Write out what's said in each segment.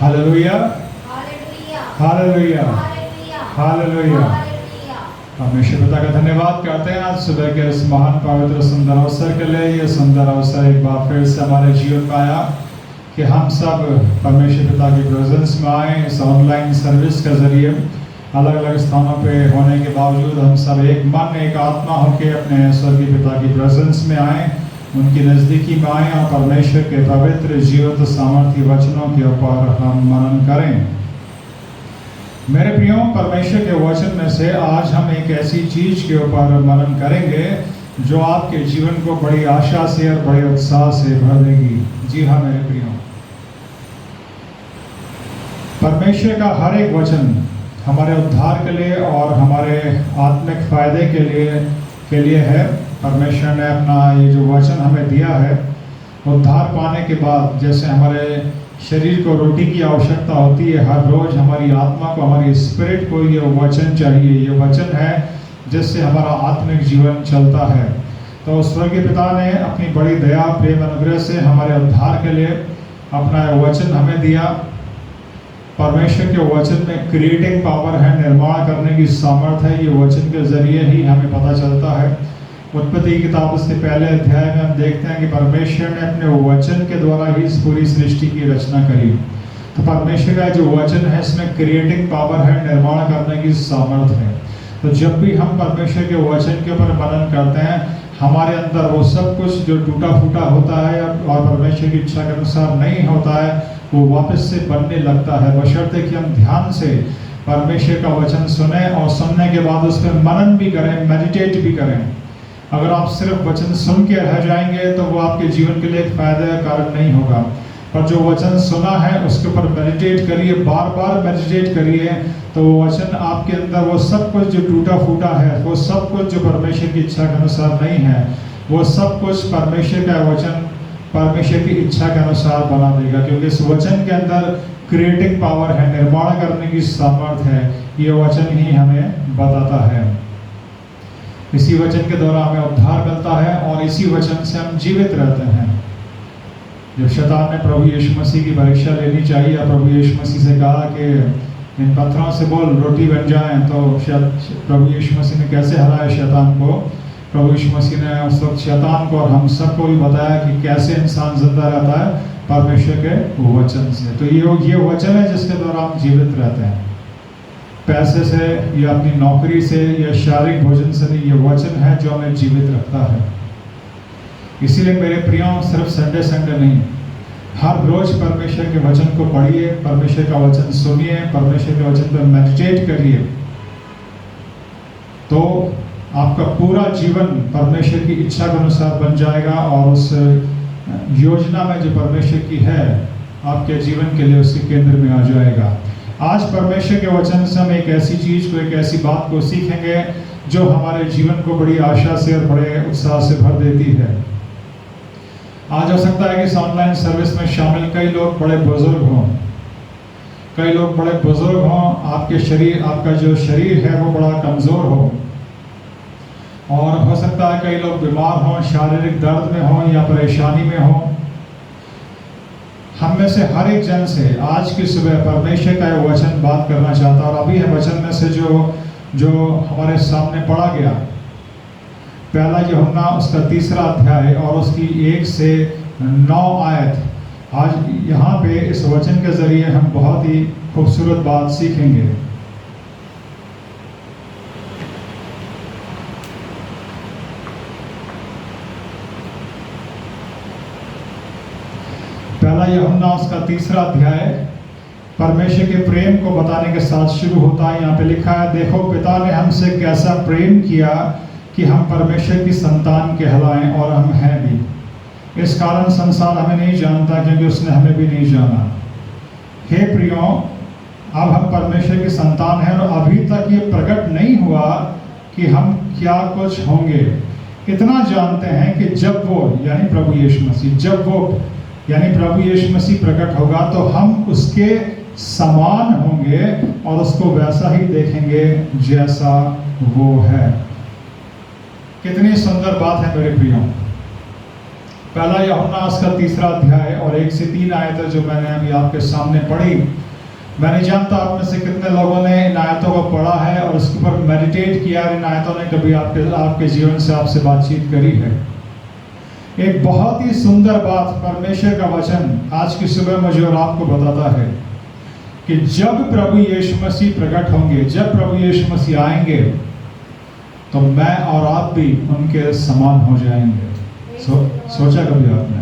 Hallelujah, hallelujah, hallelujah, hallelujah, hallelujah. Hallelujah. परमेश्वर पिता का धन्यवाद करते हैं आज सुबह के इस महान पवित्र सुंदर अवसर के लिए। ये सुंदर अवसर एक बार फिर से हमारे जीवन में आया कि हम सब परमेश्वर पिता की प्रेजेंस में आए। इस ऑनलाइन सर्विस के जरिए अलग अलग स्थानों पे होने के बावजूद हम सब एक मन एक आत्मा होकर अपने स्वर्गीय पिता की प्रेजेंस में आए, उनकी नज़दीकी में आए और परमेश्वर के पवित्र जीवित सामर्थ्य वचनों के ऊपर हम मनन करें। मेरे प्रियो, परमेश्वर के वचन में से आज हम एक ऐसी चीज के ऊपर मनन करेंगे जो आपके जीवन को बड़ी आशा से और बड़े उत्साह से भर देगी। जी हाँ मेरे प्रियो, परमेश्वर का हर एक वचन हमारे उद्धार के लिए और हमारे आत्मिक फायदे के लिए है। परमेश्वर ने अपना ये जो वचन हमें दिया है, उद्धार पाने के बाद जैसे हमारे शरीर को रोटी की आवश्यकता होती है, हर रोज हमारी आत्मा को, हमारी स्पिरिट को ये वचन चाहिए। ये वचन है जिससे हमारा आत्मिक जीवन चलता है। तो स्वर्गीय पिता ने अपनी बड़ी दया प्रेम अनुग्रह से हमारे उद्धार के लिए अपना वचन हमें दिया। परमेश्वर के वचन में क्रिएटिंग पावर है, निर्माण करने की सामर्थ है। ये वचन के जरिए ही हमें पता चलता है। उत्पत्ति की किताब से पहले अध्याय में हम देखते हैं कि परमेश्वर ने अपने वचन के द्वारा ही इस पूरी सृष्टि की रचना करी। तो परमेश्वर का जो वचन है इसमें क्रिएटिंग पावर है, निर्माण करने की सामर्थ है। तो जब भी हम परमेश्वर के वचन के ऊपर मनन करते हैं, हमारे अंदर वो सब कुछ जो टूटा फूटा होता है और परमेश्वर की इच्छा के अनुसार नहीं होता है, वो वापस से बनने लगता है, बशर्ते कि हम ध्यान से परमेश्वर का वचन सुने और सुनने के बाद उस पर मनन भी करें, मेडिटेट भी करें। अगर आप सिर्फ वचन सुन के रह जाएंगे तो वो आपके जीवन के लिए एक फायदे का कारण नहीं होगा। पर जो वचन सुना है उसके ऊपर मेडिटेट करिए, बार बार मेडिटेट करिए, तो वो वचन आपके अंदर वो सब कुछ जो टूटा फूटा है, वो सब कुछ जो परमेश्वर की इच्छा के अनुसार नहीं है, वो सब कुछ परमेश्वर का वचन परमेश्वर की इच्छा के अनुसार बना देगा। क्योंकि इस वचन के अंदर क्रिएटिंग पावर है, निर्माण करने की सामर्थ है। ये वचन ही हमें बताता है। इसी वचन के द्वारा हमें उद्धार मिलता है और इसी वचन से हम जीवित रहते हैं। जब शैतान ने प्रभु यीशु मसीह की परीक्षा लेनी चाहिए, प्रभु यीशु मसीह से कहा कि इन पत्थरों से बोल रोटी बन जाए, तो प्रभु यीशु मसीह ने कैसे हराया शैतान को? प्रभु यीशु मसीह ने उस वक्त शैतान को और हम सबको भी बताया कि कैसे इंसान जिंदा रहता है, परमेश्वर के वचन से। तो ये वचन है जिसके द्वारा हम जीवित रहते हैं। पैसे से या अपनी नौकरी से या शारीरिक भोजन से नहीं, ये वचन है जो हमें जीवित रखता है। इसीलिए मेरे प्रियों, सिर्फ संडे नहीं, हर रोज परमेश्वर के वचन को पढ़िए, परमेश्वर का वचन सुनिए, परमेश्वर के वचन पर मेडिटेट करिए, तो आपका पूरा जीवन परमेश्वर की इच्छा के अनुसार बन जाएगा और उस योजना में जो परमेश्वर की है आपके जीवन के लिए, उसके केंद्र में आ जाएगा। आज परमेश्वर के वचन से हम एक ऐसी चीज को, एक ऐसी बात को सीखेंगे जो हमारे जीवन को बड़ी आशा से और बड़े उत्साह से भर देती है। आज हो सकता है कि इस ऑनलाइन सर्विस में शामिल कई लोग बड़े बुजुर्ग हों, कई लोग बड़े बुजुर्ग हों, आपका जो शरीर है वो बड़ा कमजोर हो, और हो सकता है कई लोग बीमार हों, शारीरिक दर्द में हों या परेशानी में हों। हम में से हर एक जन से आज की सुबह परमेश्वर का यह वचन बात करना चाहता है। और अभी है वचन में से जो हमारे सामने पढ़ा गया, पहला यूहन्ना उसका 3 अध्याय और उसकी 1 से 9 आयत। आज यहाँ पे इस वचन के जरिए हम बहुत ही खूबसूरत बात सीखेंगे। पहला यूहन्ना उसका 3 अध्याय परमेश्वर के प्रेम को बताने के साथ शुरू होता है। यहाँ पे लिखा है, देखो पिता ने हमसे कैसा प्रेम किया कि हम परमेश्वर की संतान कहलाएं, और हम हैं भी। इस कारण संसार हमें नहीं जानता क्योंकि उसने हमें भी नहीं जाना। हे प्रियो, अब हम परमेश्वर की संतान हैं और अभी तक ये प्रकट नहीं हुआ कि हम क्या कुछ होंगे। इतना जानते हैं कि जब वो यानी प्रभु यीशु मसीह प्रकट होगा तो हम उसके समान होंगे और उसको वैसा ही देखेंगे जैसा वो है। कितनी सुंदर बात है मेरे प्रियो। पहला यूहन्ना उसका 3 अध्याय और 1 से 3 आयतें जो मैंने अभी आपके सामने पढ़ी। मैं नहीं जानता आप में से कितने लोगों ने इन आयतों को पढ़ा है और उसके ऊपर मेडिटेट किया, इन आयतों ने कभी आपके जीवन से आपसे बातचीत करी है। एक बहुत ही सुंदर बात परमेश्वर का वचन आज की सुबह मुझे और आपको बताता है कि जब प्रभु यीशु मसीह प्रकट होंगे, जब प्रभु यीशु मसीह आएंगे, तो मैं और आप भी उनके समान हो जाएंगे। सोचा कभी आपने?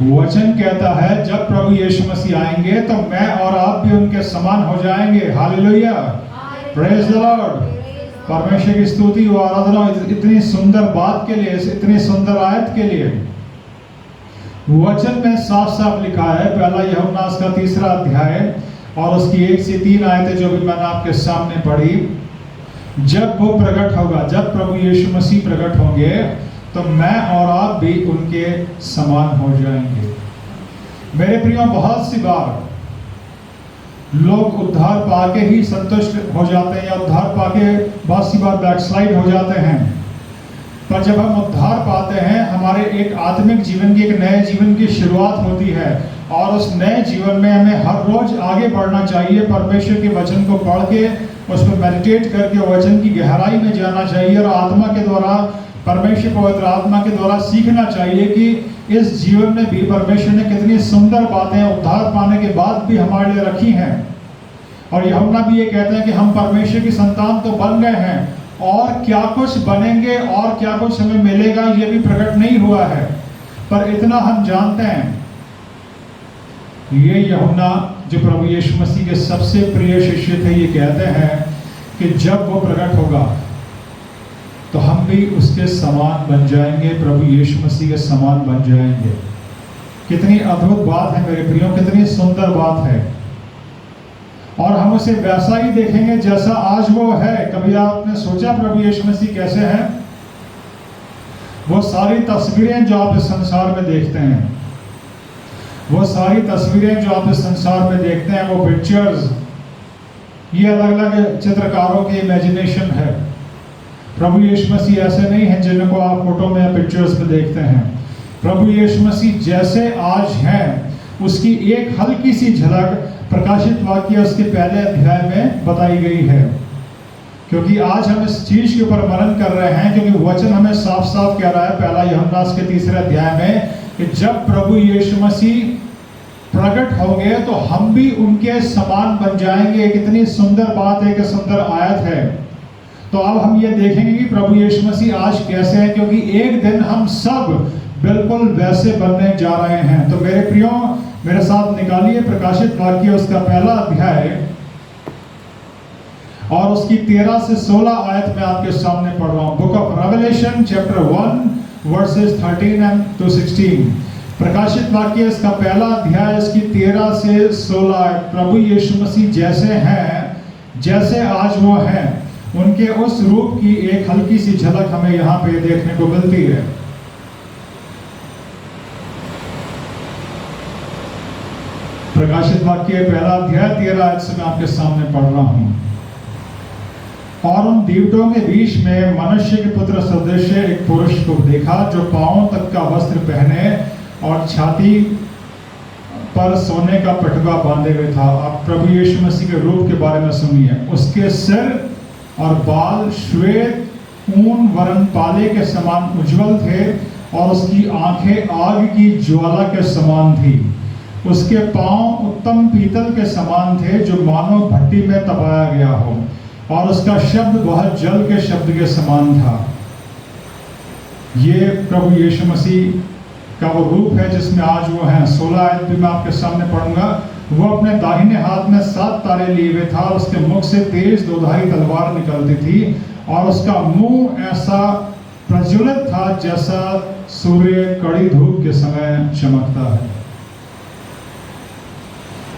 वचन कहता है जब प्रभु यीशु मसीह आएंगे तो मैं और आप भी उनके समान हो जाएंगे। Hallelujah, praise the Lord. परमेश्वर की स्तुति और आराधना इतनी सुंदर बात के लिए, इतनी सुंदर आयत के लिए। वचन में साफ साफ लिखा है, पहला यूहन्ना उसका 3 अध्याय और उसकी 1 से 3 आयतें जो भी मैंने आपके सामने पढ़ी। जब वो प्रकट होगा, जब प्रभु यीशु मसीह प्रकट होंगे, तो मैं और आप भी उनके समान हो जाएंगे। मेरे प्रियो, बहुत सी बार लोग उद्धार पाके ही संतुष्ट हो जाते हैं या उद्धार पाके बहुत सी बार बैकस्लाइड हो जाते हैं। पर जब हम उद्धार पाते हैं, हमारे एक आत्मिक जीवन की, एक नए जीवन की शुरुआत होती है और उस नए जीवन में हमें हर रोज आगे बढ़ना चाहिए। परमेश्वर के वचन को पढ़ के, उस पर मेडिटेट करके वचन की गहराई में जाना चाहिए और आत्मा के द्वारा, परमेश्वर पवित्र आत्मा के द्वारा सीखना चाहिए कि इस जीवन में भी परमेश्वर ने कितनी सुंदर बातें उद्धार पाने के बाद भी हमारे लिए रखी हैं। और यूहन्ना भी ये कहते हैं कि हम परमेश्वर की संतान तो बन गए हैं, और क्या कुछ बनेंगे और क्या कुछ हमें मिलेगा ये भी प्रकट नहीं हुआ है। पर इतना हम जानते हैं, ये यूहन्ना जो प्रभु यीशु मसीह के सबसे प्रिय शिष्य थे, ये कहते हैं कि जब वो प्रकट होगा तो हम भी उसके समान बन जाएंगे, प्रभु यीशु मसीह के समान बन जाएंगे। कितनी अद्भुत बात है मेरे प्रियो, कितनी सुंदर बात है। और हम उसे वैसा ही देखेंगे जैसा आज वो है। कभी आपने सोचा प्रभु यीशु मसीह कैसे हैं? वो सारी तस्वीरें जो आप इस संसार में देखते हैं, वो सारी तस्वीरें जो आप इस संसार में देखते हैं, वो पिक्चर्स, ये अलग अलग चित्रकारों की इमेजिनेशन है। प्रभु यीशु मसीह ऐसे नहीं हैं जिनको आप फोटो में या पिक्चर्स में देखते हैं। प्रभु यीशु मसीह जैसे आज हैं, उसकी एक हल्की सी झलक प्रकाशित वाक्य उसके पहले अध्याय में बताई गई है। क्योंकि आज हम इस चीज के ऊपर मनन कर रहे हैं, क्योंकि वचन हमें साफ साफ कह रहा है पहला यूहन्ना के 3 अध्याय में कि जब प्रभु यीशु मसीह प्रकट होंगे तो हम भी उनके समान बन जाएंगे। कितनी सुंदर बात है, कि सुंदर आयत है। तो अब हम ये देखेंगे कि प्रभु यीशु मसीह आज कैसे हैं, क्योंकि एक दिन हम सब बिल्कुल वैसे बनने जा रहे हैं। तो मेरे प्रियो, मेरे साथ निकालिए प्रकाशित वाक्य उसका पहला अध्याय और उसकी 13 से 16 आयत में आपके सामने पढ़ रहा हूं। Book of revelation chapter 1 versus 13 to 16। प्रकाशित वाक्य इसका पहला अध्याय, इसकी 13 से 16 आयत। प्रभु यीशु मसीह जैसे हैं, जैसे आज वो हैं, उनके उस रूप की एक हल्की सी झलक हमें यहाँ पे देखने को मिलती है। प्रकाशित वाक्य पहला अध्याय 13 आयत से मैं आपके सामने पढ़ रहा हूं। और उन दीवटों के बीच में मनुष्य के पुत्र सदृश एक पुरुष को देखा, जो पांवों तक का वस्त्र पहने और छाती पर सोने का पटुआ बांधे हुए था। आप प्रभु यीशु मसीह के रूप के बारे में सुनिए। उसके सिर और बाल श्वेत ऊन वरण पाले के समान उज्जवल थे और उसकी आंखें आग की ज्वाला के समान थी। उसके पांव उत्तम पीतल के समान थे, जो मानो भट्टी में तपाया गया हो, और उसका शब्द बहुत जल के शब्द के समान था। ये प्रभु यीशु मसीह का वो रूप है जिसमें आज वो हैं। 16 आयत भी मैं आपके सामने पढ़ूंगा। वो अपने दाहिने हाथ में 7 तारे लिए हुए था, उसके मुख से तेज दोधारी तलवार निकलती थी, और उसका मुंह ऐसा प्रज्वलित था जैसा सूर्य कड़ी धूप के समय चमकता है।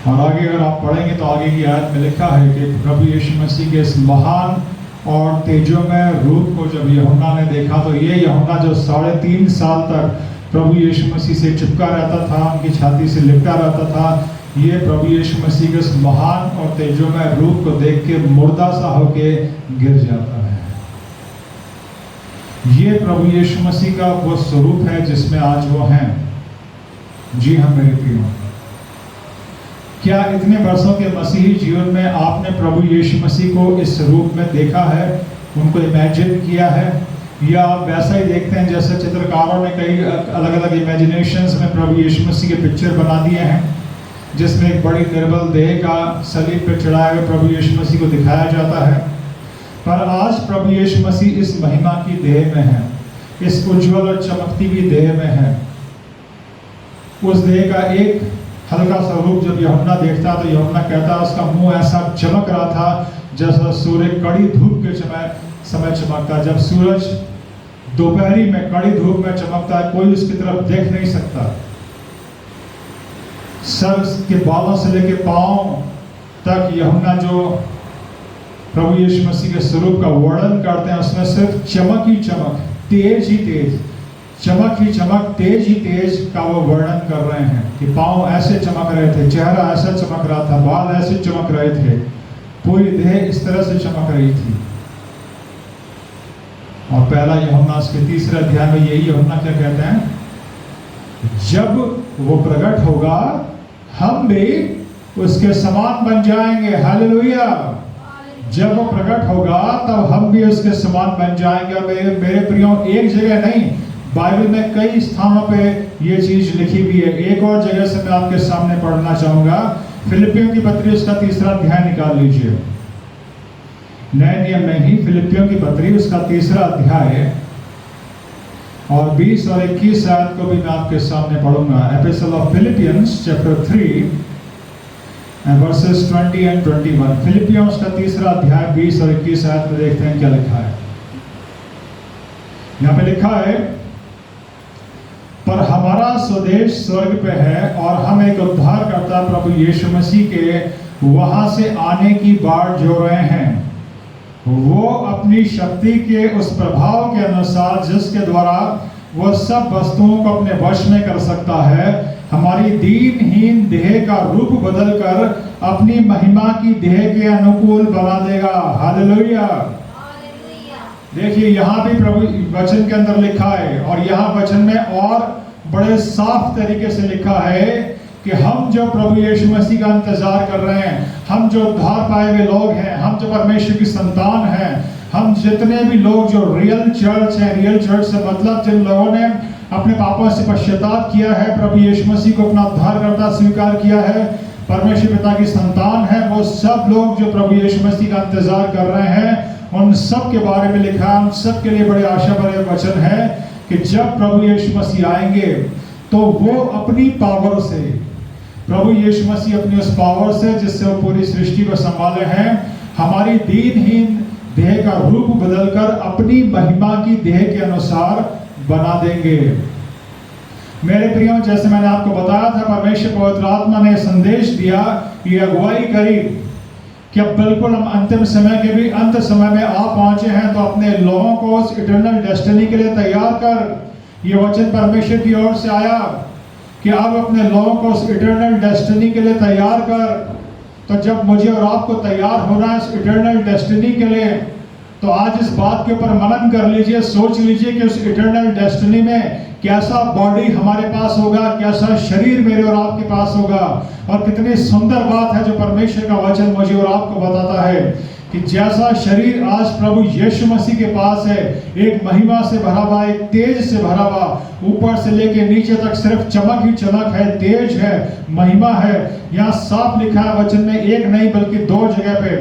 और आगे अगर आप पढ़ेंगे तो आगे की आयत में लिखा है कि प्रभु यीशु मसीह के इस महान और तेजोमय रूप को जब यूहन्ना ने देखा, तो ये यूहन्ना जो 3.5 साल तक प्रभु यीशु मसीह से चिपका रहता था, उनकी छाती से लिपटा रहता था, ये प्रभु यीशु मसीह के इस महान और तेजोमय रूप को देख के मुर्दा सा होके गिर जाता है। ये प्रभु यीशु मसीह का वो स्वरूप है जिसमें आज वो हैं। जी हाँ मेरे प्रियो, क्या इतने वर्षों के मसीही जीवन में आपने प्रभु यीशु मसीह को इस रूप में देखा है, उनको इमेजिन किया है, या आप वैसा ही देखते हैं जैसे चित्रकारों ने कई अलग अलग इमेजिनेशंस में प्रभु यीशु मसीह के पिक्चर बना दिए हैं, जिसमें एक बड़ी निर्बल देह का सलीब पर चढ़ाए हुए प्रभु यीशु मसीह को दिखाया जाता है। पर आज प्रभु यीशु मसीह इस महिमा की देह में है, इस उज्जवल और चमकती हुई देह में है। उस देह का एक हल्का सा रूप जब यूहन्ना देखता तो यूहन्ना कहता उसका मुंह ऐसा चमक रहा था जैसा सूर्य कड़ी धूप के समय चमकता। जब सूरज दोपहरी में कड़ी धूप में चमकता है, कोई उसकी तरफ देख नहीं सकता। सर के बालों से लेके पांव तक यूहन्ना जो प्रभु यीशु मसीह के स्वरूप का वर्णन करते हैं, उसमें सिर्फ चमक ही चमक, तेज ही तेज, चमक ही चमक, तेज ही तेज का वो वर्णन कर रहे हैं कि पांव ऐसे चमक रहे थे, चेहरा ऐसा चमक रहा था, बाल ऐसे चमक रहे थे, पूरी देह इस तरह से चमक रही थी। और पहला यूहन्ना के 3 अध्याय में यही यूहन्ना क्या कहते हैं, जब वो प्रकट होगा हम भी उसके समान बन जाएंगे। हालेलुया। जब वो प्रकट होगा तब हम भी उसके समान बन जाएंगे। और मेरे प्रियो, एक जगह नहीं, बाइबल में कई स्थानों पे ये चीज लिखी हुई है। एक और जगह से मैं आपके सामने पढ़ना चाहूंगा, फिलिपियों की पत्री उसका 3 अध्याय निकाल लीजिए। नए नियम में ही फिलिपियों की पत्री उसका 3 अध्याय और 20 और 21 आयत को भी मैं आपके सामने पढ़ूंगा। Epistle of Philippians chapter 3 versus 20 and 21। फिलिपियों उसका 3 अध्याय 20 और 21 आयत में देखते हैं क्या लिखा है। यहाँ पे लिखा है, पर हमारा स्वदेश स्वर्ग पे है और हम एक उद्धारकर्ता प्रभु यीशु मसीह के वहां से आने की बाट जो रहे हैं। वो अपनी शक्ति के उस प्रभाव के अनुसार जिसके द्वारा वो सब वस्तुओं को अपने वश में कर सकता है, हमारी दीनहीन देह का रूप बदलकर अपनी महिमा की देह के अनुकूल बना देगा। हालेलुया। देखिए यहाँ भी प्रभु वचन के अंदर लिखा है, और यहाँ वचन में और बड़े साफ तरीके से लिखा है कि हम जो प्रभु यीशु मसीह का इंतजार कर रहे हैं, हम जो उद्धार पाए हुए लोग हैं, हम जो परमेश्वर की संतान हैं, हम जितने भी लोग जो रियल चर्च हैं, रियल चर्च से मतलब जिन लोगों ने अपने पापों से पश्चाताप किया है, प्रभु यीशु मसीह को अपना उद्धारकर्ता स्वीकार किया है, परमेश्वर पिता की संतान है, वो सब लोग जो प्रभु यीशु मसीह का इंतजार कर रहे हैं, उन सब के बारे में लिखा है। उन सब के लिए बड़े आशा भरे वचन है कि जब प्रभु यीशु मसीह आएंगे तो वो अपनी पावर से, प्रभु यीशु मसीह अपनी उस पावर से जिससे वो पूरी सृष्टि को संभाले हैं, हमारी दीनहीन देह का रूप बदलकर अपनी महिमा की देह के अनुसार बना देंगे। मेरे प्रियो, जैसे मैंने आपको बताया था, परमेश्वर पवित्र आत्मा ने संदेश दिया, ये अगुवाई करी कि अब बिल्कुल हम अंतिम समय के भी अंत समय में आ पहुंचे हैं, तो अपने लोगों को उस इटर्नल डेस्टिनी के लिए तैयार कर। ये वचन परमेश्वर की ओर से आया कि अब अपने लोगों को उस इटर्नल डेस्टिनी के लिए तैयार कर। तो जब मुझे और आपको तैयार होना है इस इटर्नल डेस्टिनी के लिए, तो आज इस बात के ऊपर मनन कर लीजिए, सोच लीजिए कि उस इटर्नल डेस्टिनी में कैसा बॉडी हमारे पास होगा, कैसा शरीर मेरे और आपके पास होगा। और कितनी सुंदर बात है जो परमेश्वर का वचन मुझे और आपको बताता है कि जैसा शरीर आज प्रभु यीशु मसीह के पास है, एक महिमा से भरा हुआ, एक तेज से भरा हुआ, ऊपर से लेके नीचे तक सिर्फ चमक ही चमक है, तेज है, महिमा है। यहाँ साफ लिखा है वचन में, एक नहीं बल्कि 2 जगह पे।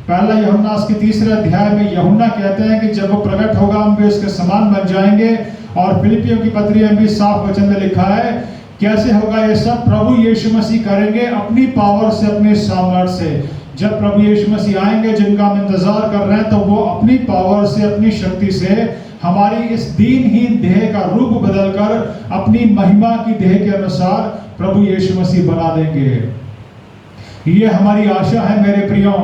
पहला यूहन्ना उसके 3 अध्याय में यूहन्ना कहते हैं कि जब वो प्रकट होगा हम भी उसके समान बन जाएंगे। और फिलिपियों की पत्री में भी साफ वचन में लिखा है कैसे होगा ये सब, प्रभु यीशु मसीह करेंगे अपनी पावर से, अपने सामर्थ्य से। जब प्रभु यीशु मसीह आएंगे जिनका हम इंतजार कर रहे हैं, तो वो अपनी पावर से, अपनी शक्ति से हमारी इस दीनहीन देह का रूप बदलकर अपनी महिमा की देह के अनुसार प्रभु यीशु मसीह बना देंगे। ये हमारी आशा है मेरे प्रियो।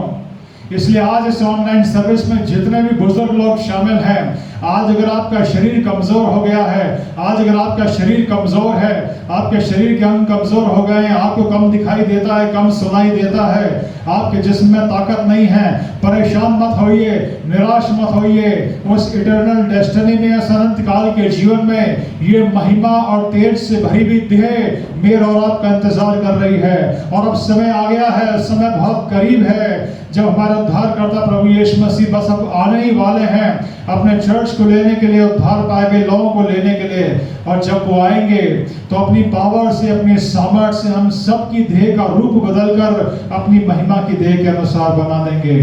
इसलिए आज इस ऑनलाइन सर्विस में जितने भी बुजुर्ग लोग शामिल हैं, आज अगर आपका शरीर कमजोर हो गया है, आज अगर आपका शरीर कमजोर है, आपके शरीर के अंग कमजोर हो गए हैं, आपको कम दिखाई देता है, कम सुनाई देता है, आपके जिस्म में ताकत नहीं है, परेशान मत होइए, निराश मत होइए। उस इटर्नल डेस्टिनी में, उस अनंत काल के जीवन में ये महिमा और तेज से भरी हुई देह मेरे और आपका इंतजार कर रही है। और अब समय आ गया है, समय बहुत करीब है जब हमारे उद्धारकर्ता प्रभु यीशु मसीह बस अब आने ही वाले हैं अपने चर्च को लेने के लिए, उद्धार पाए हुए लोगों को लेने के लिए। और जब वो आएंगे तो अपनी पावर से, अपनी सामर्थ से हम सबकी देह का रूप बदलकर अपनी महिमा की देह के अनुसार बना देंगे।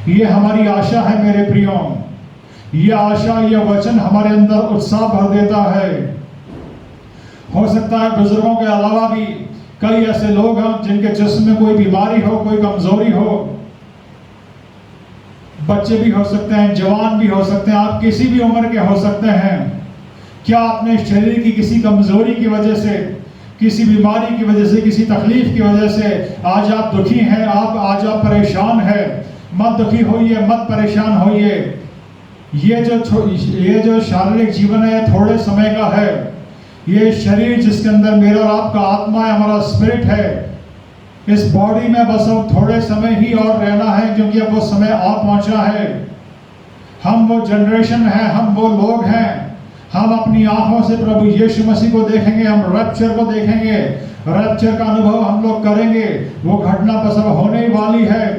ये हमारी आशा है मेरे प्रियो। ये आशा, ये वचन हमारे अंदर उत्साह भर देता है। हो सकता है बुजुर्गों के अलावा भी कई ऐसे लोग हैं जिनके जिस्म में कोई बीमारी हो, कोई कमजोरी हो। बच्चे भी हो सकते हैं, जवान भी हो सकते हैं, आप किसी भी उम्र के हो सकते हैं। क्या अपने शरीर की किसी कमजोरी की वजह से, किसी बीमारी की वजह से, किसी तकलीफ की वजह से आज आप दुखी हैं, आज आप परेशान हैं? मत दुखी होइए, मत परेशान होइए। ये जो शारीरिक जीवन है थोड़े समय का है। ये शरीर जिसके अंदर मेरा और आपका आत्मा है, हमारा स्पिरिट है, इस बॉडी में बस अब थोड़े समय ही और रहना है, क्योंकि अब वो समय आ पहुंचा है। हम वो जनरेशन है, हम वो लोग हैं, हम अपनी आंखों से प्रभु यीशु मसीह को देखेंगे, हम रैप्चर को देखेंगे, रैप्चर का अनुभव हम लोग करेंगे। वो घटना बस अब होने ही वाली है।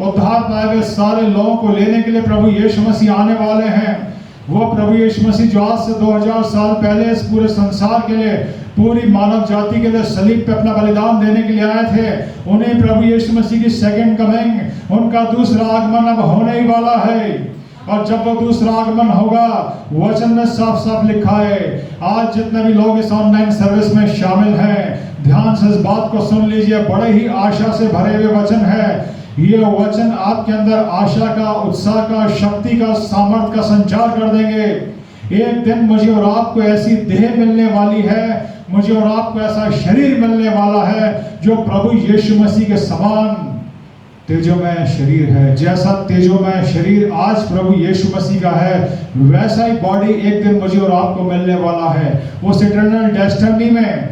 उद्धार पाए हुए सारे लोगों को लेने के लिए प्रभु यीशु मसीह आने वाले हैं। वो प्रभु यीशु मसीह जो आज से 2000 साल पहले इस पूरे संसार के लिए, पूरी मानव जाति के लिए सलीब पे अपना बलिदान देने के लिए आए थे, उन्हें प्रभु यीशु मसीह की सेकंड कमिंग, उनका दूसरा आगमन अब होने ही वाला है। और जब वो दूसरा आगमन होगा, वचन में साफ साफ लिखा है। आज जितने भी लोग इस ऑनलाइन सर्विस में शामिल हैं, ध्यान से इस बात को सुन लीजिए। बड़े ही आशा से भरे हुए वचन है। ये वचन आपके अंदर आशा का, उत्साह का, शक्ति का, सामर्थ का संचार कर देंगे। एक दिन मुझे और आपको ऐसी देह मिलने वाली है, मुझे और आपको ऐसा शरीर मिलने वाला है जो प्रभु यीशु मसीह के समान तेजोमय शरीर है। जैसा तेजोमय शरीर आज प्रभु यीशु मसीह का है, वैसा ही बॉडी एक दिन मुझे और आपको मिलने वाला है। उस इटर्नल डेस्टिनी में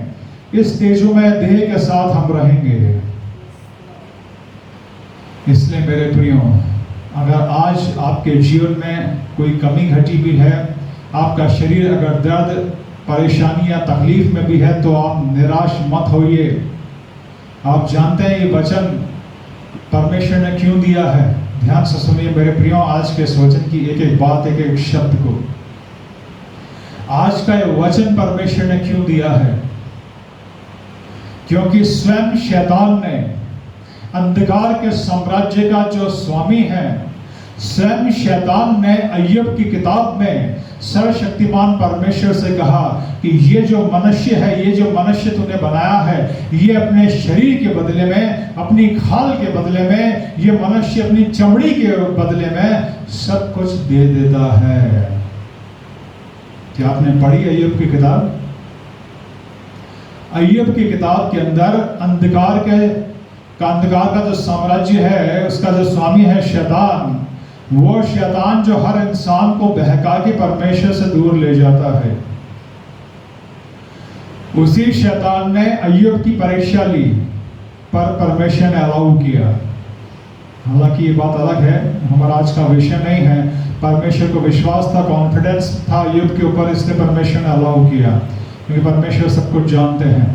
इस तेजोमय देह के साथ हम रहेंगे। इसलिए मेरे प्रियो, अगर आज आपके जीवन में कोई कमी घटी भी है, आपका शरीर अगर दर्द, परेशानी या तकलीफ में भी है, तो आप निराश मत होइए। आप जानते हैं ये वचन परमेश्वर ने क्यों दिया है। ध्यान से सुनिए मेरे प्रियो, आज के इस वचन की एक एक बात, एक एक शब्द को। आज का ये वचन परमेश्वर ने क्यों दिया है? क्योंकि स्वयं शैतान ने, अंधकार के साम्राज्य का जो स्वामी है, स्वयं शैतान ने अय्यूब की किताब में सर्वशक्तिमान परमेश्वर से कहा कि ये जो मनुष्य है, ये जो मनुष्य तूने बनाया है, ये अपने शरीर के बदले में, अपनी खाल के बदले में, ये मनुष्य अपनी चमड़ी के बदले में सब कुछ दे देता है। क्या आपने पढ़ी अय्यूब की किताब? अय्यूब की किताब के अंदर अंधकार का जो साम्राज्य है, उसका जो स्वामी है शैतान, वो शैतान जो हर इंसान को बहका के परमेश्वर से दूर ले जाता है, उसी शैतान ने अय्यूब की परीक्षा ली, पर परमेश्वर ने अलाउ किया। हालांकि ये बात अलग है, हमारा आज का विषय नहीं है। परमेश्वर को विश्वास था, कॉन्फिडेंस था अय्यूब के ऊपर, इसलिए परमेश्वर ने अलाउ किया, क्योंकि परमेश्वर सब कुछ जानते हैं।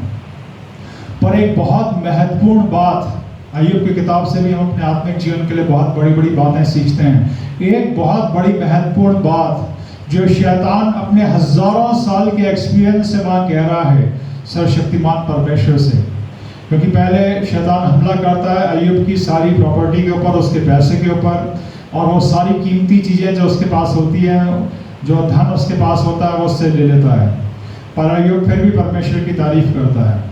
पर एक बहुत महत्वपूर्ण बात, अय्यूब की किताब से भी हम अपने आत्मिक जीवन के लिए बहुत बड़ी बड़ी बातें सीखते हैं। एक बहुत बड़ी महत्वपूर्ण बात जो शैतान अपने हजारों साल के एक्सपीरियंस से वहां कह रहा है सर्वशक्तिमान परमेश्वर से। क्योंकि पहले शैतान हमला करता है अय्यूब की सारी प्रॉपर्टी के ऊपर, उसके पैसे के ऊपर, और वो सारी कीमती चीजें जो उसके पास होती हैं, जो धन उसके पास होता है, वो उससे ले लेता है। पर अय्यूब फिर भी परमेश्वर की तारीफ करता है।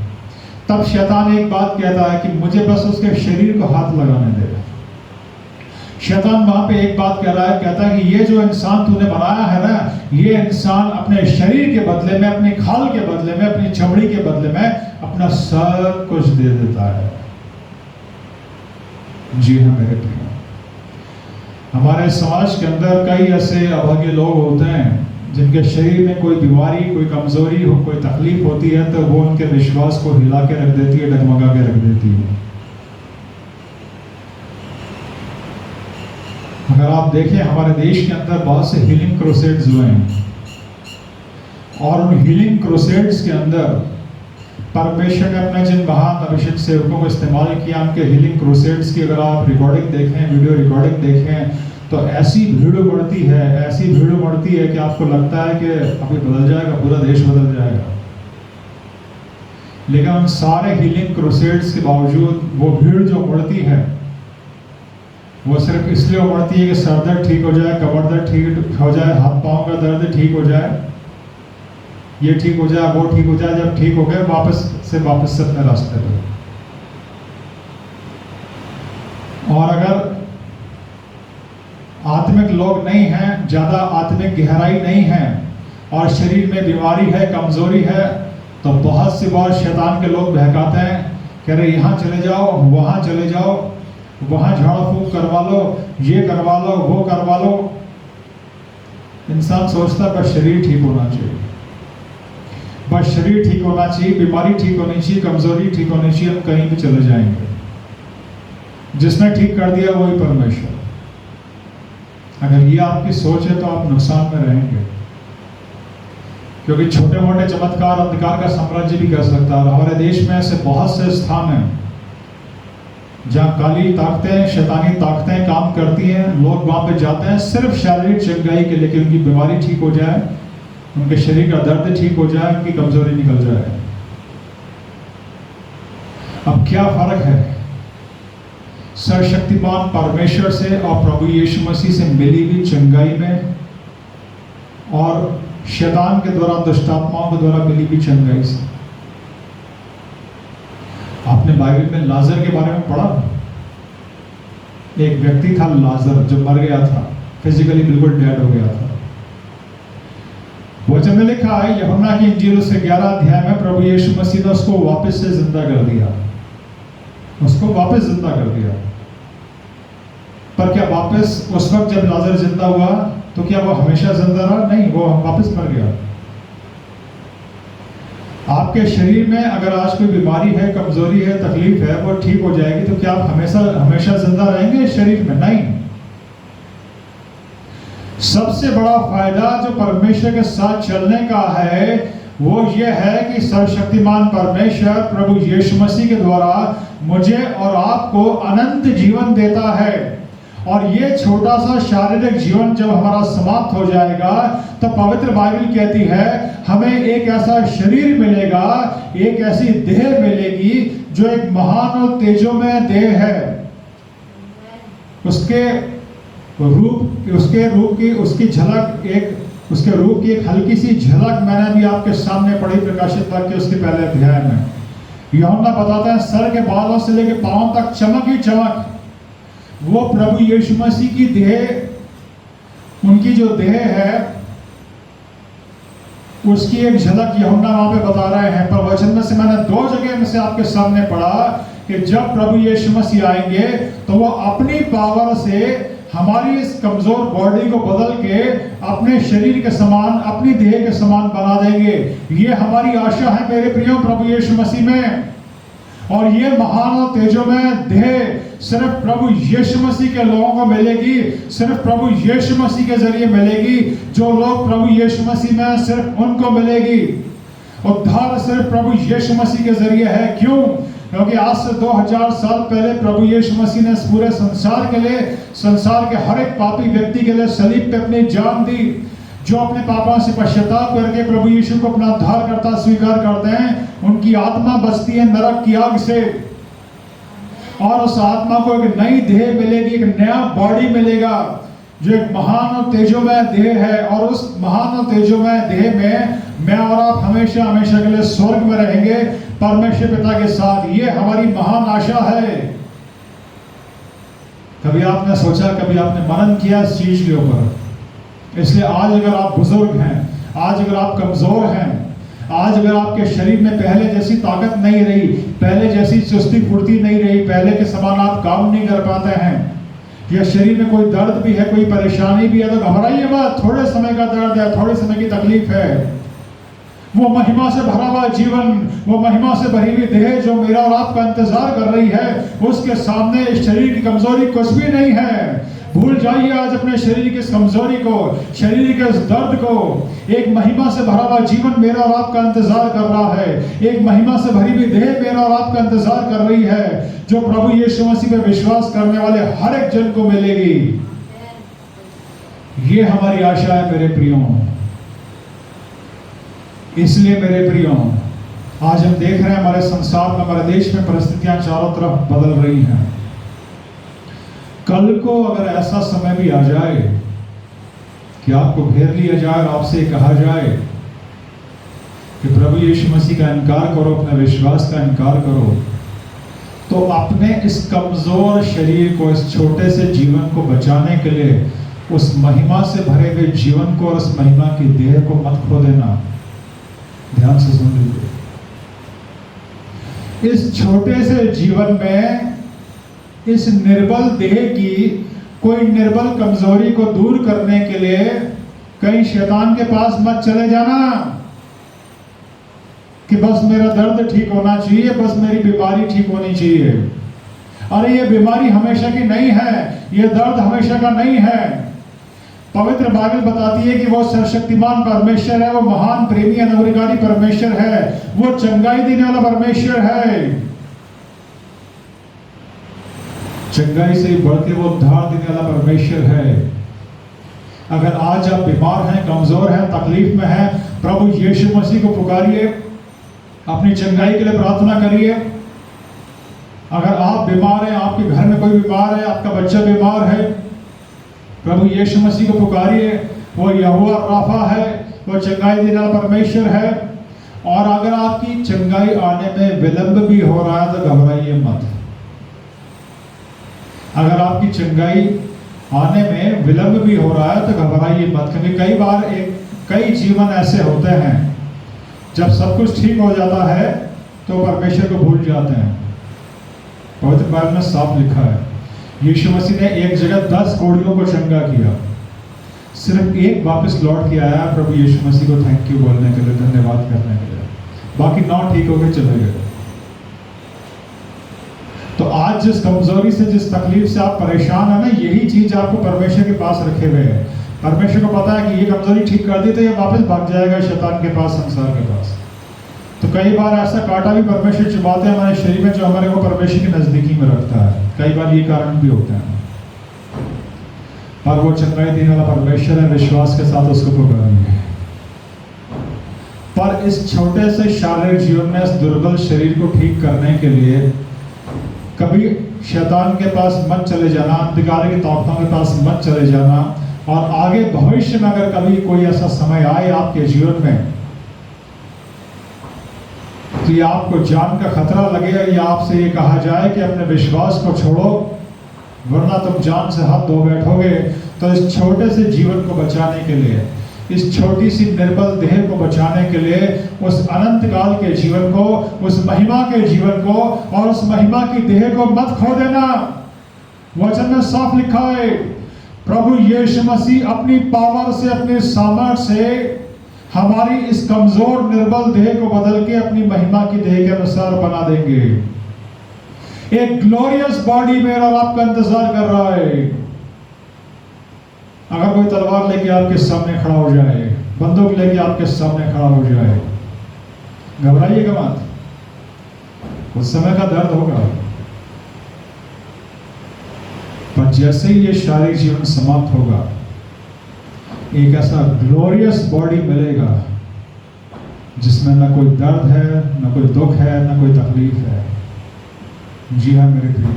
तब शैतान एक बात कहता है कि मुझे बस उसके शरीर को हाथ लगाने दे। शैतान वहां पे एक बात कह रहा है, कहता है कि ये जो इंसान तूने बनाया है ना, ये इंसान अपने शरीर के बदले में, अपनी खाल के बदले में, अपनी चमड़ी के बदले में अपना सब कुछ दे देता है। जी हाँ मेरे प्रिय, हमारे समाज के अंदर कई ऐसे अभागे लोग होते हैं जिनके शरीर में कोई बीमारी, कोई कमजोरी हो, कोई तकलीफ होती है तो वो उनके विश्वास को हिला के रख देती है, डगमगा के रख देती है। अगर आप देखें हमारे देश के अंदर बहुत से हीलिंग क्रूसेड्स हुए हैं और उन हीलिंग क्रूसेड्स के अंदर परमेश्वर ने अपने जिन महान अभिषेक सेवकों को इस्तेमाल किया, उनके हीलिंग क्रूसेड्स की अगर आप रिकॉर्डिंग देखें, वीडियो रिकॉर्डिंग देखें तो ऐसी भीड़ उमड़ती है, ऐसी भीड़ उमड़ती है कि आपको लगता है कि अभी बदल जाएगा, पूरा देश बदल जाएगा। लेकिन उन सारे हीलिंग क्रूसेड्स के बावजूद वो भीड़ जो उमड़ती है वो सिर्फ इसलिए उमड़ती है कि सर दर्द ठीक हो जाए, कमर दर्द ठीक हो जाए, हाथ पांव का दर्द ठीक हो जाए, ये ठीक हो जाए, वो ठीक हो जाए। जब ठीक हो गए वापस से अपने रास्ते पर। और अगर आत्मिक लोग नहीं हैं, ज्यादा आत्मिक गहराई नहीं है और शरीर में बीमारी है, कमजोरी है, तो बहुत सी बार शैतान के लोग बहकाते हैं, कह रहे यहाँ चले जाओ, वहां चले जाओ, वहां झाड़ फूक करवा लो, ये करवा लो, वो करवा लो। इंसान सोचता है बस शरीर ठीक होना चाहिए, बस शरीर ठीक होना चाहिए, बीमारी ठीक होनी चाहिए, कमजोरी ठीक होनी चाहिए, हम कहीं भी चले जाएंगे। जिसने ठीक कर दिया वही परमेश्वर। अगर ये आपकी सोच है तो आप नुकसान में रहेंगे, क्योंकि छोटे मोटे चमत्कार अंधकार का साम्राज्य भी कर सकता है। हमारे देश में ऐसे बहुत से स्थान हैं जहाँ काली ताकतें, शैतानी ताकतें काम करती हैं। लोग वहां पे जाते हैं सिर्फ शारीरिक चंगाई के लिए कि उनकी बीमारी ठीक हो जाए, उनके शरीर का दर्द ठीक हो जाए, उनकी कमजोरी निकल जाए। अब क्या फर्क है सर्वशक्तिमान परमेश्वर से और प्रभु यीशु मसीह से मिली हुई चंगाई में और शैतान के द्वारा, दुष्टात्माओं के द्वारा मिली हुई चंगाई से? आपने बाइबल में लाजर के बारे में पढ़ा? एक व्यक्ति था लाजर जो मर गया था, फिजिकली बिल्कुल डेड हो गया था। वचन में लिखा है यूहन्ना की इंजील उसके 11 अध्याय में प्रभु यीशु मसीह ने उसको वापस से जिंदा कर दिया, उसको वापस जिंदा कर दिया। पर क्या वापस उस वक्त जब लाजर जिंदा हुआ तो क्या वो हमेशा जिंदा रहा? नहीं, वो वापस मर गया। आपके शरीर में अगर आज कोई बीमारी है, कमजोरी है, तकलीफ है, वो ठीक हो जाएगी तो क्या आप हमेशा जिंदा रहेंगे शरीर में? नहीं। सबसे बड़ा फायदा जो परमेश्वर के साथ चलने का है वो ये है कि सर्वशक्तिमान परमेश्वर प्रभु यीशु मसीह के द्वारा मुझे और आपको अनंत जीवन देता है। और ये छोटा सा शारीरिक जीवन जब हमारा समाप्त हो जाएगा तो पवित्र बाइबल कहती है हमें एक ऐसा शरीर मिलेगा, एक ऐसी देह मिलेगी जो एक महान और तेजोमय देह है। उसके रूप की एक हल्की सी झलक मैंने भी आपके सामने पढ़ी प्रकाशित वाक्य उसके पहले अध्याय में। यूहन्ना बताता है सर के बालों से लेकर पांव तक चमक ही चमक। वो प्रभु यीशु मसीह की देह, उनकी जो देह है उसकी एक झलक यूहन्ना वहां पे बता रहे हैं। पर वचन में से मैंने 2 जगह में से आपके सामने पढ़ा कि जब प्रभु यीशु मसीह आएंगे तो वो अपनी पावर से हमारी इस कमजोर बॉडी को बदल के अपने शरीर के समान, अपनी देह के समान बना देंगे। ये हमारी आशा है मेरे प्रियो प्रभु यीशु मसीह में। और ये महान और तेजोमय देह सिर्फ प्रभु यीशु मसीह के लोगों को मिलेगी, सिर्फ प्रभु यीशु मसीह के जरिए मिलेगी। जो लोग प्रभु यीशु मसीह में, सिर्फ उनको मिलेगी। उद्धार सिर्फ प्रभु यीशु मसीह के जरिए है। क्यों? क्योंकि आज से 2000 साल पहले प्रभु यीशु मसीह ने इस पूरे संसार के लिए, संसार के हर एक पापी व्यक्ति के लिए सलीब पे अपनी जान दी। जो अपने पापों से पश्चाताप करके प्रभु यीशु को अपना उद्धारकर्ता स्वीकार करते हैं, उनकी आत्मा बचती है नरक की आग से। और उस आत्मा को एक नई देह मिलेगी, एक नया बॉडी मिलेगा जो एक महान और तेजोमय देह है। और उस महान और तेजोमय देह में मैं और आप हमेशा हमेशा के लिए स्वर्ग में रहेंगे परमेश्वर पिता के साथ। ये हमारी महान आशा है। कभी आपने सोचा, कभी आपने मनन किया इस चीज के ऊपर? इसलिए आज अगर आप बुजुर्ग हैं, आज अगर आप कमजोर हैं, आज अगर आपके शरीर में पहले जैसी ताकत नहीं रही, पहले जैसी चुस्ती फुर्ती नहीं रही, पहले के समान आप काम नहीं कर पाते हैं या शरीर में कोई दर्द भी है, कोई परेशानी भी है, तो घबराइए मत। थोड़े समय का दर्द है, थोड़े समय की तकलीफ है। वो महिमा से भरा हुआ जीवन, वो महिमा से भरी हुई देह जो मेरा और आपका इंतजार कर रही है, उसके सामने इस शरीर की कमजोरी कुछ भी नहीं है। भूल जाइए आज अपने शरीर की इस कमजोरी को, शरीर के इस दर्द को। एक महिमा से भरा हुआ जीवन मेरा और आपका इंतजार कर रहा है। एक महिमा से भरी हुई देह मेरा और आपका इंतजार कर रही है, जो प्रभु यीशु मसीह पे विश्वास करने वाले हर एक जन को मिलेगी। ये हमारी आशा है मेरे प्रियो। इसलिए मेरे प्रियो, आज हम देख रहे हैं हमारे संसार में, हमारे देश में परिस्थितियां चारों तरफ बदल रही हैं। कल को अगर ऐसा समय भी आ जाए कि आपको घेर लिया जाए और आपसे कहा जाए कि प्रभु यीशु मसीह का इनकार करो, अपने विश्वास का इनकार करो, तो अपने इस कमजोर शरीर को, इस छोटे से जीवन को बचाने के लिए उस महिमा से भरे हुए जीवन को और उस महिमा की देह को मत खो देना। ध्यान से सुन लीजिए। इस छोटे से जीवन में इस निर्बल देह की कोई निर्बल कमजोरी को दूर करने के लिए कहीं शैतान के पास मत चले जाना कि बस मेरा दर्द ठीक होना चाहिए, बस मेरी बीमारी ठीक होनी चाहिए। अरे ये बीमारी हमेशा की नहीं है, ये दर्द हमेशा का नहीं है। पवित्र बाइबल बताती है कि वो सर्वशक्तिमान परमेश्वर है, वो महान प्रेमी अनुग्रहकारी परमेश्वर है, वो चंगाई देने वाला परमेश्वर है। चंगाई से बढ़ के वो उद्धार देने वाला परमेश्वर है। अगर आज आप बीमार हैं, कमजोर हैं, तकलीफ में हैं, प्रभु यीशु मसीह को पुकारिए, अपनी चंगाई के लिए प्रार्थना करिए। अगर आप बीमार हैं, आपके घर में कोई बीमार है, आपका बच्चा बीमार है, प्रभु यीशु मसीह को पुकारिए। वो यहोवा राफा है, वो चंगाई देने वाला परमेश्वर है। और अगर आपकी चंगाई आने में विलंब भी हो रहा है तो घबराइए मत। अगर आपकी चंगाई आने में विलंब भी हो रहा है तो घबराइए मत, क्योंकि कई बार कई जीवन ऐसे होते हैं जब सब कुछ ठीक हो जाता है तो परमेश्वर को भूल जाते हैं। पवित्र बाइबल में साफ लिखा है, यीशु मसीह ने एक जगह 10 कोढ़ियों को चंगा किया, सिर्फ एक वापस लौट के आया प्रभु यीशु मसीह को थैंक यू बोलने के लिए, धन्यवाद करने के लिए। बाकी 9 ठीक हो गए, चले गए। तो आज जिस कमजोरी से, जिस तकलीफ से आप परेशान है ना, यही चीज आपको परमेश्वर के पास रखे हुए है। परमेश्वर को पता है कि ये कमजोरी ठीक कर दी तो ये वापस भाग जाएगा शैतान के पास, संसार के पास। तो कई बार ऐसा कांटा भी परमेश्वर चुभाते हैं हमारे शरीर में जो हमारे को परमेश्वर की नजदीकी में रखता है। कई बार ये कारण भी होते हैं, पर वो चंगाई देने वाला परमेश्वर है, विश्वास के साथ उसको पुकारिए। पर इस छोटे से शारीरिक जीवन में इस दुर्बल शरीर को ठीक करने के लिए कभी शैतान के पास मत चले जाना, अंधकार की ताकतों के पास मत चले जाना। और आगे भविष्य में अगर कभी कोई ऐसा समय आए आपके जीवन में कि आपको जान का खतरा लगे या आपसे ये कहा जाए कि अपने विश्वास को छोड़ो वरना तुम जान से हाथ धो बैठोगे, तो इस छोटे से जीवन को बचाने के लिए, इस छोटी सी निर्बल देह को बचाने के लिए उस अनंत काल के जीवन को, उस महिमा के जीवन को और उस महिमा की देह को मत खो देना। वचन में साफ लिखा है, प्रभु यीशु मसीह अपनी पावर से, अपने सामर्थ्य से हमारी इस कमजोर निर्बल देह को बदल के अपनी महिमा की देह के अनुसार बना देंगे। एक ग्लोरियस बॉडी मेरा और आपका इंतजार कर रहा है। अगर कोई तलवार लेके आपके सामने खड़ा हो जाए, बंदूक लेके आपके सामने खड़ा हो जाए, घबराइएगा मत, उस समय का दर्द होगा, पर जैसे ही ये शारीरिक जीवन समाप्त होगा, एक ऐसा ग्लोरियस बॉडी मिलेगा जिसमें न कोई दर्द है, न कोई दुख है, न कोई तकलीफ है। जी हाँ मेरे प्रिय,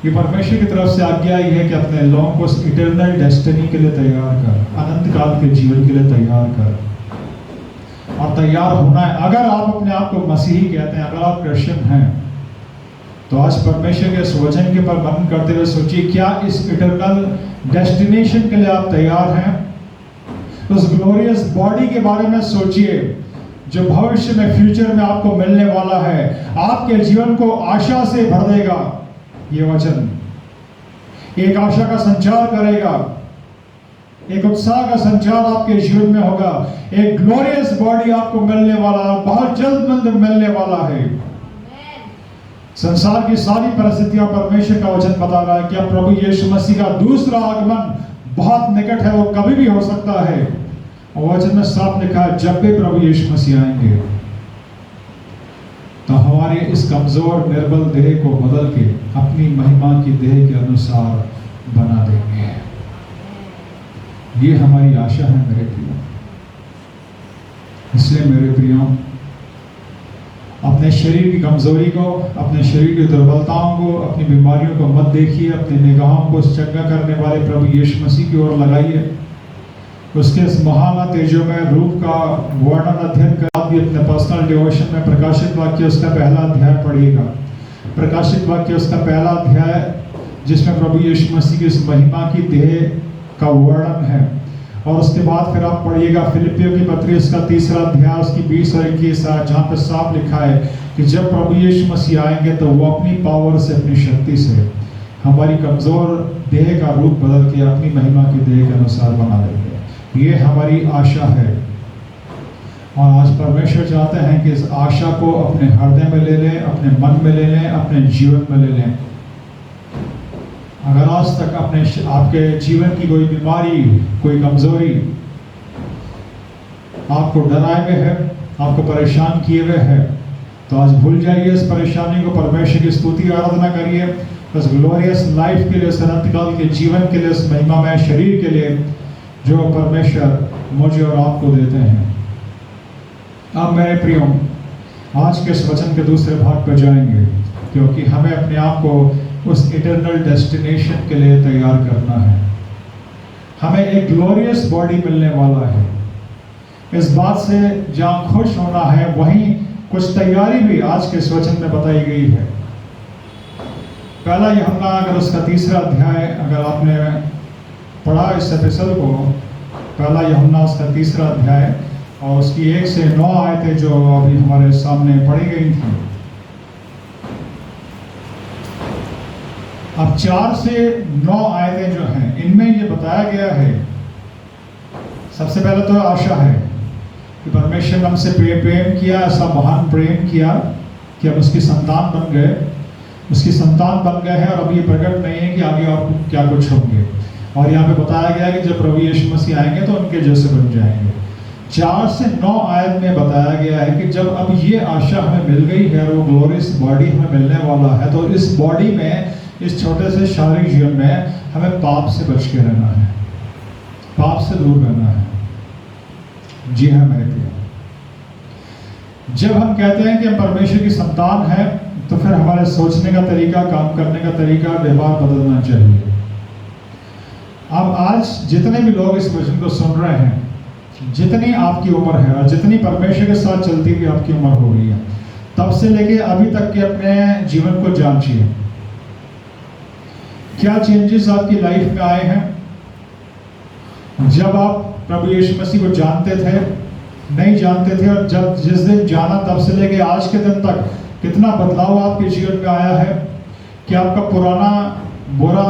ये परमेश्वर की तरफ से आज्ञा ही है कि अपने लोगों को इटर्नल डेस्टिनी के लिए तैयार कर, अनंत काल के जीवन के लिए तैयार कर। और तैयार होना है। अगर आप अपने आप को मसीही कहते हैं, अगर आप क्रिश्चियन हैं, तो आज परमेश्वर के इस वचन के पर मनन करते हुए सोचिए, क्या इस इटर्नल डेस्टिनेशन के लिए आप तैयार हैं? उस ग्लोरियस बॉडी के बारे में सोचिए जो भविष्य में, फ्यूचर में आपको मिलने वाला है, आपके जीवन को आशा से भर देगा। ये वचन एक आशा का संचार करेगा, एक उत्साह का संचार आपके जीवन में होगा। एक ग्लोरियस बॉडी आपको मिलने वाला है, बहुत जल्द मिलने वाला है। संसार की सारी परिस्थितियां, परमेश्वर का वचन बता रहा है कि अब प्रभु यीशु मसीह का दूसरा आगमन बहुत निकट है, वो कभी भी हो सकता है। और वचन में साफ लिखा है, जब भी प्रभु यीशु मसीह आएंगे तो हमारे इस कमजोर निर्बल देह को बदल के अपनी महिमा की देह के अनुसार बना देंगे। ये हमारी आशा है मेरे प्रियो। इसलिए मेरे प्रियो, अपने शरीर की कमजोरी को, अपने शरीर की दुर्बलताओं को, अपनी बीमारियों को मत देखिए। अपनी निगाहों को चंगा करने वाले प्रभु यीशु मसीह की ओर लगाइए। उसके इस महान तेजोमय रूप का वर्णन अध्ययन कर आप भी अपने पर्सनल डिवोशन में प्रकाशित वाक्य उसका पहला अध्याय पढ़िएगा। प्रकाशित वाक्य उसका पहला अध्याय, जिसमें प्रभु यीशु मसीह की इस महिमा की देह का वर्णन है। और उसके बाद फिर आप पढ़िएगा फिलिपियों की पत्री उसका तीसरा अध्याय, उसकी 20 और 21 आयत, जहाँ पर साफ लिखा है कि जब प्रभु यीशु मसीह आएंगे तो वो अपनी पावर से, अपनी शक्ति से हमारी कमजोर देह का रूप बदल के अपनी महिमा की देह के अनुसार बना देंगे। ये हमारी आशा है। और आज परमेश्वर चाहते हैं कि इस आशा को अपने हृदय में ले लें, अपने मन में ले लें, अपने जीवन में ले लें। अगर आज तक आपके जीवन की कोई बीमारी, कोई कमजोरी आपको डराए हुए है, आपको परेशान किए हुए है, तो आज भूल जाइए इस परेशानी को। परमेश्वर की स्तुति आराधना करिए उस ग्लोरियस लाइफ के लिए, उस अनंतकाल के जीवन के लिए, उस महिमामय शरीर के लिए जो परमेश्वर मुझे और आपको देते हैं। अब मेरे प्रियो, आज के इस वचन के दूसरे भाग पर जाएंगे, क्योंकि हमें अपने आप को उस इटर्नल डेस्टिनेशन के लिए तैयार करना है। हमें एक ग्लोरियस बॉडी मिलने वाला है। इस बात से जहाँ खुश होना है, वहीं कुछ तैयारी भी आज के इस वचन में बताई गई है। पहला यूहन्ना, अगर उसका तीसरा अध्याय अगर आपने पढ़ा इस एपिसोड को, पहला यूहन्ना उसका तीसरा अध्याय और उसकी 1 से 9 आयतें जो अभी हमारे सामने पढ़ी गई थी। अब 4 से 9 आयतें जो हैं, इनमें ये बताया गया है, सबसे पहले तो आशा है कि परमेश्वर ने हमसे प्रेम किया, ऐसा महान प्रेम किया कि हम उसकी संतान बन गए, उसकी संतान बन गए हैं। और अब ये प्रकट नहीं है कि आगे और क्या कुछ होंगे। और यहाँ पे बताया गया कि जब प्रभु यीशु मसीह आएंगे तो उनके जैसे बन जाएंगे। 4 से 9 आयत में बताया गया है कि जब अब ये आशा हमें मिल गई है और वो ग्लोरियस बॉडी हमें मिलने वाला है, तो इस बॉडी में, इस छोटे से शारीरिक जीवन में हमें पाप से बच के रहना है, पाप से दूर रहना है। जी हाँ मेरे प्रिय, जब हम कहते हैं कि हम परमेश्वर की संतान हैं, तो फिर हमारे सोचने का तरीका, काम करने का तरीका, व्यवहार बदलना चाहिए। अब आज जितने भी लोग इस वचन को सुन रहे हैं, जितनी आपकी उम्र है और जितनी परमेश्वर के साथ चलती हुई आपकी उम्र हो रही है, तब से लेके अभी तक के अपने जीवन को जांचिए। क्या चेंजेस आपकी लाइफ में आए हैं? जब आप प्रभु यीशु मसीह को जानते थे, नहीं जानते थे, और जब जिस दिन जाना तब से लेके आज के दिन तक कितना बदलाव आपके जीवन में आया है? क्या आपका पुराना बुरा,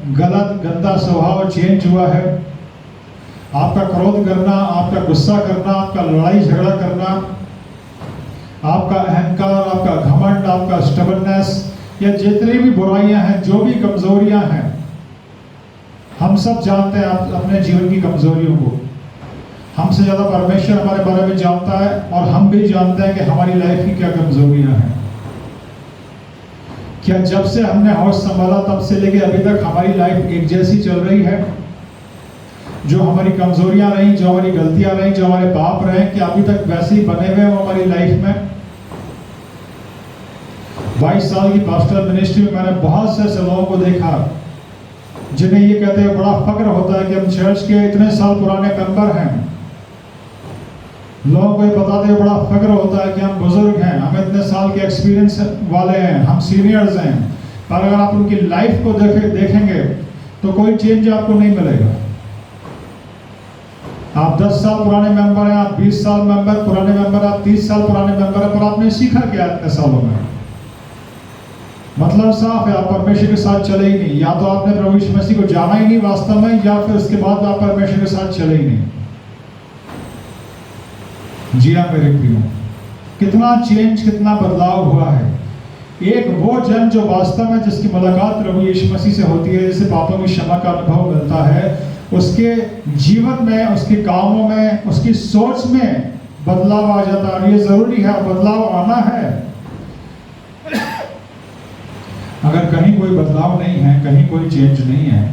गलत, गंदा स्वभाव चेंज हुआ है? आपका क्रोध करना, आपका गुस्सा करना, आपका लड़ाई झगड़ा करना, आपका अहंकार, आपका घमंड, आपका स्टबर्ननेस, या जितनी भी बुराइयां हैं, जो भी कमजोरियां हैं, हम सब जानते हैं अपने जीवन की कमजोरियों को। हमसे ज्यादा परमेश्वर हमारे बारे में जानता है, और हम भी जानते हैं कि हमारी लाइफ की क्या कमजोरियां हैं। क्या जब से हमने होश संभाला तब से लेके अभी तक हमारी लाइफ एक जैसी चल रही है? जो हमारी कमजोरियां रही, जो हमारी गलतियां रही, जो हमारे पाप रहे, क्या अभी तक वैसे ही बने हुए हो हमारी लाइफ में? 22 साल की पास्टर मिनिस्ट्री में मैंने बहुत से ऐसे लोगों को देखा जिन्हें ये कहते हैं, बड़ा फक्र होता है कि हम चर्च के इतने साल पुराने मेंबर हैं। लोगों को ये बताते हुए बड़ा फक्र होता है कि हम बुजुर्ग हैं, हम इतने साल के एक्सपीरियंस वाले हैं, हम सीनियर्स हैं। पर अगर आप उनकी लाइफ को देखेंगे तो कोई चेंज आपको नहीं मिलेगा। आप 10 साल पुराने मेंबर हैं, आप 20 साल पुराने मेंबर, आप 30 साल पुराने मेंबर हैं, पर आपने सीखा क्या इतने सालों में? मतलब साफ है, आप परमेश्वर के साथ चले ही नहीं। या तो आपने प्रभु यीशु मसीह को जाना ही नहीं वास्तव में, या फिर उसके बाद आप परमेश्वर के साथ चले ही नहीं। जी हाँ मेरे प्रियो, कितना चेंज, कितना बदलाव हुआ है। एक वो जन जो वास्तव में जिसकी मुलाकात प्रभु यीशु मसीह से होती है, जिसे पापों की क्षमा का अनुभव मिलता है, उसके जीवन में, उसके कामों में, उसकी सोच में बदलाव आ जाता है। ये जरूरी है, बदलाव आना है। अगर कहीं कोई बदलाव नहीं है, कहीं कोई चेंज नहीं है,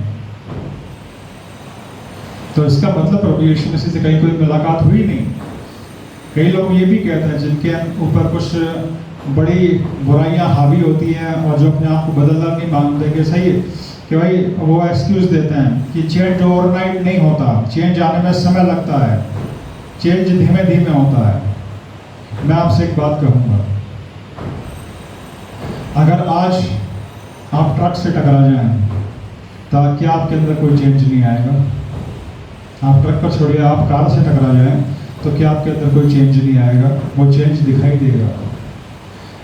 तो इसका मतलब प्रभु यीशु मसीह से कहीं कोई मुलाकात हुई नहीं। कई लोग ये भी कहते हैं जिनके ऊपर कुछ बड़ी बुराइयां हावी होती हैं और जो अपने आप को बदलना नहीं मानते, कि सही है कि भाई वो एक्सक्यूज देते हैं कि चेंज ओवरनाइट नहीं होता, चेंज आने में समय लगता है, चेंज धीमे धीमे होता है। मैं आपसे एक बात कहूँगा, अगर आज आप ट्रक से टकरा जाएं तो क्या आपके अंदर कोई चेंज नहीं आएगा? आप ट्रक पर छोड़िए, आप कार से टकरा जाएं तो क्या आपके अंदर कोई चेंज नहीं आएगा? वो चेंज दिखाई देगा।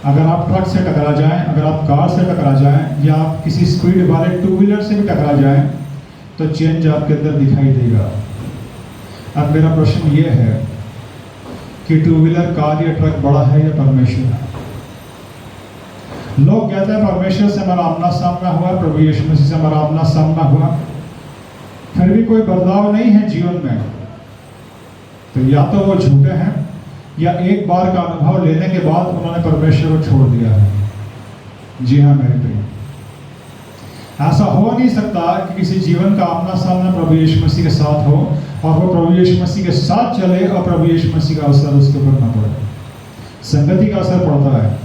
अगर आप ट्रक से टकरा जाएं, अगर आप कार से टकरा जाएं, या आप किसी स्पीड वाले टू व्हीलर से भी टकरा जाएं, तो चेंज आपके अंदर दिखाई देगा। अब मेरा प्रश्न ये है कि टू व्हीलर, कार या ट्रक बड़ा है या परमेश्वर है? लोग कहते हैं परमेश्वर से हमारा आमना सामना हुआ, प्रभु यीशु मसीह से हमारा आमना सामना हुआ, फिर भी कोई बदलाव नहीं है जीवन में। तो या तो वो झूठे हैं, या एक बार का अनुभव लेने के बाद उन्होंने परमेश्वर को छोड़ दिया है। जी हाँ मेरे प्रिय, ऐसा हो नहीं सकता कि किसी जीवन का आमना सामना प्रभु यीशु मसीह के साथ हो और वो प्रभु यीशु मसीह के साथ चले और प्रभु यीशु मसीह का असर उसके ऊपर न पड़े। संगति का असर पड़ता है,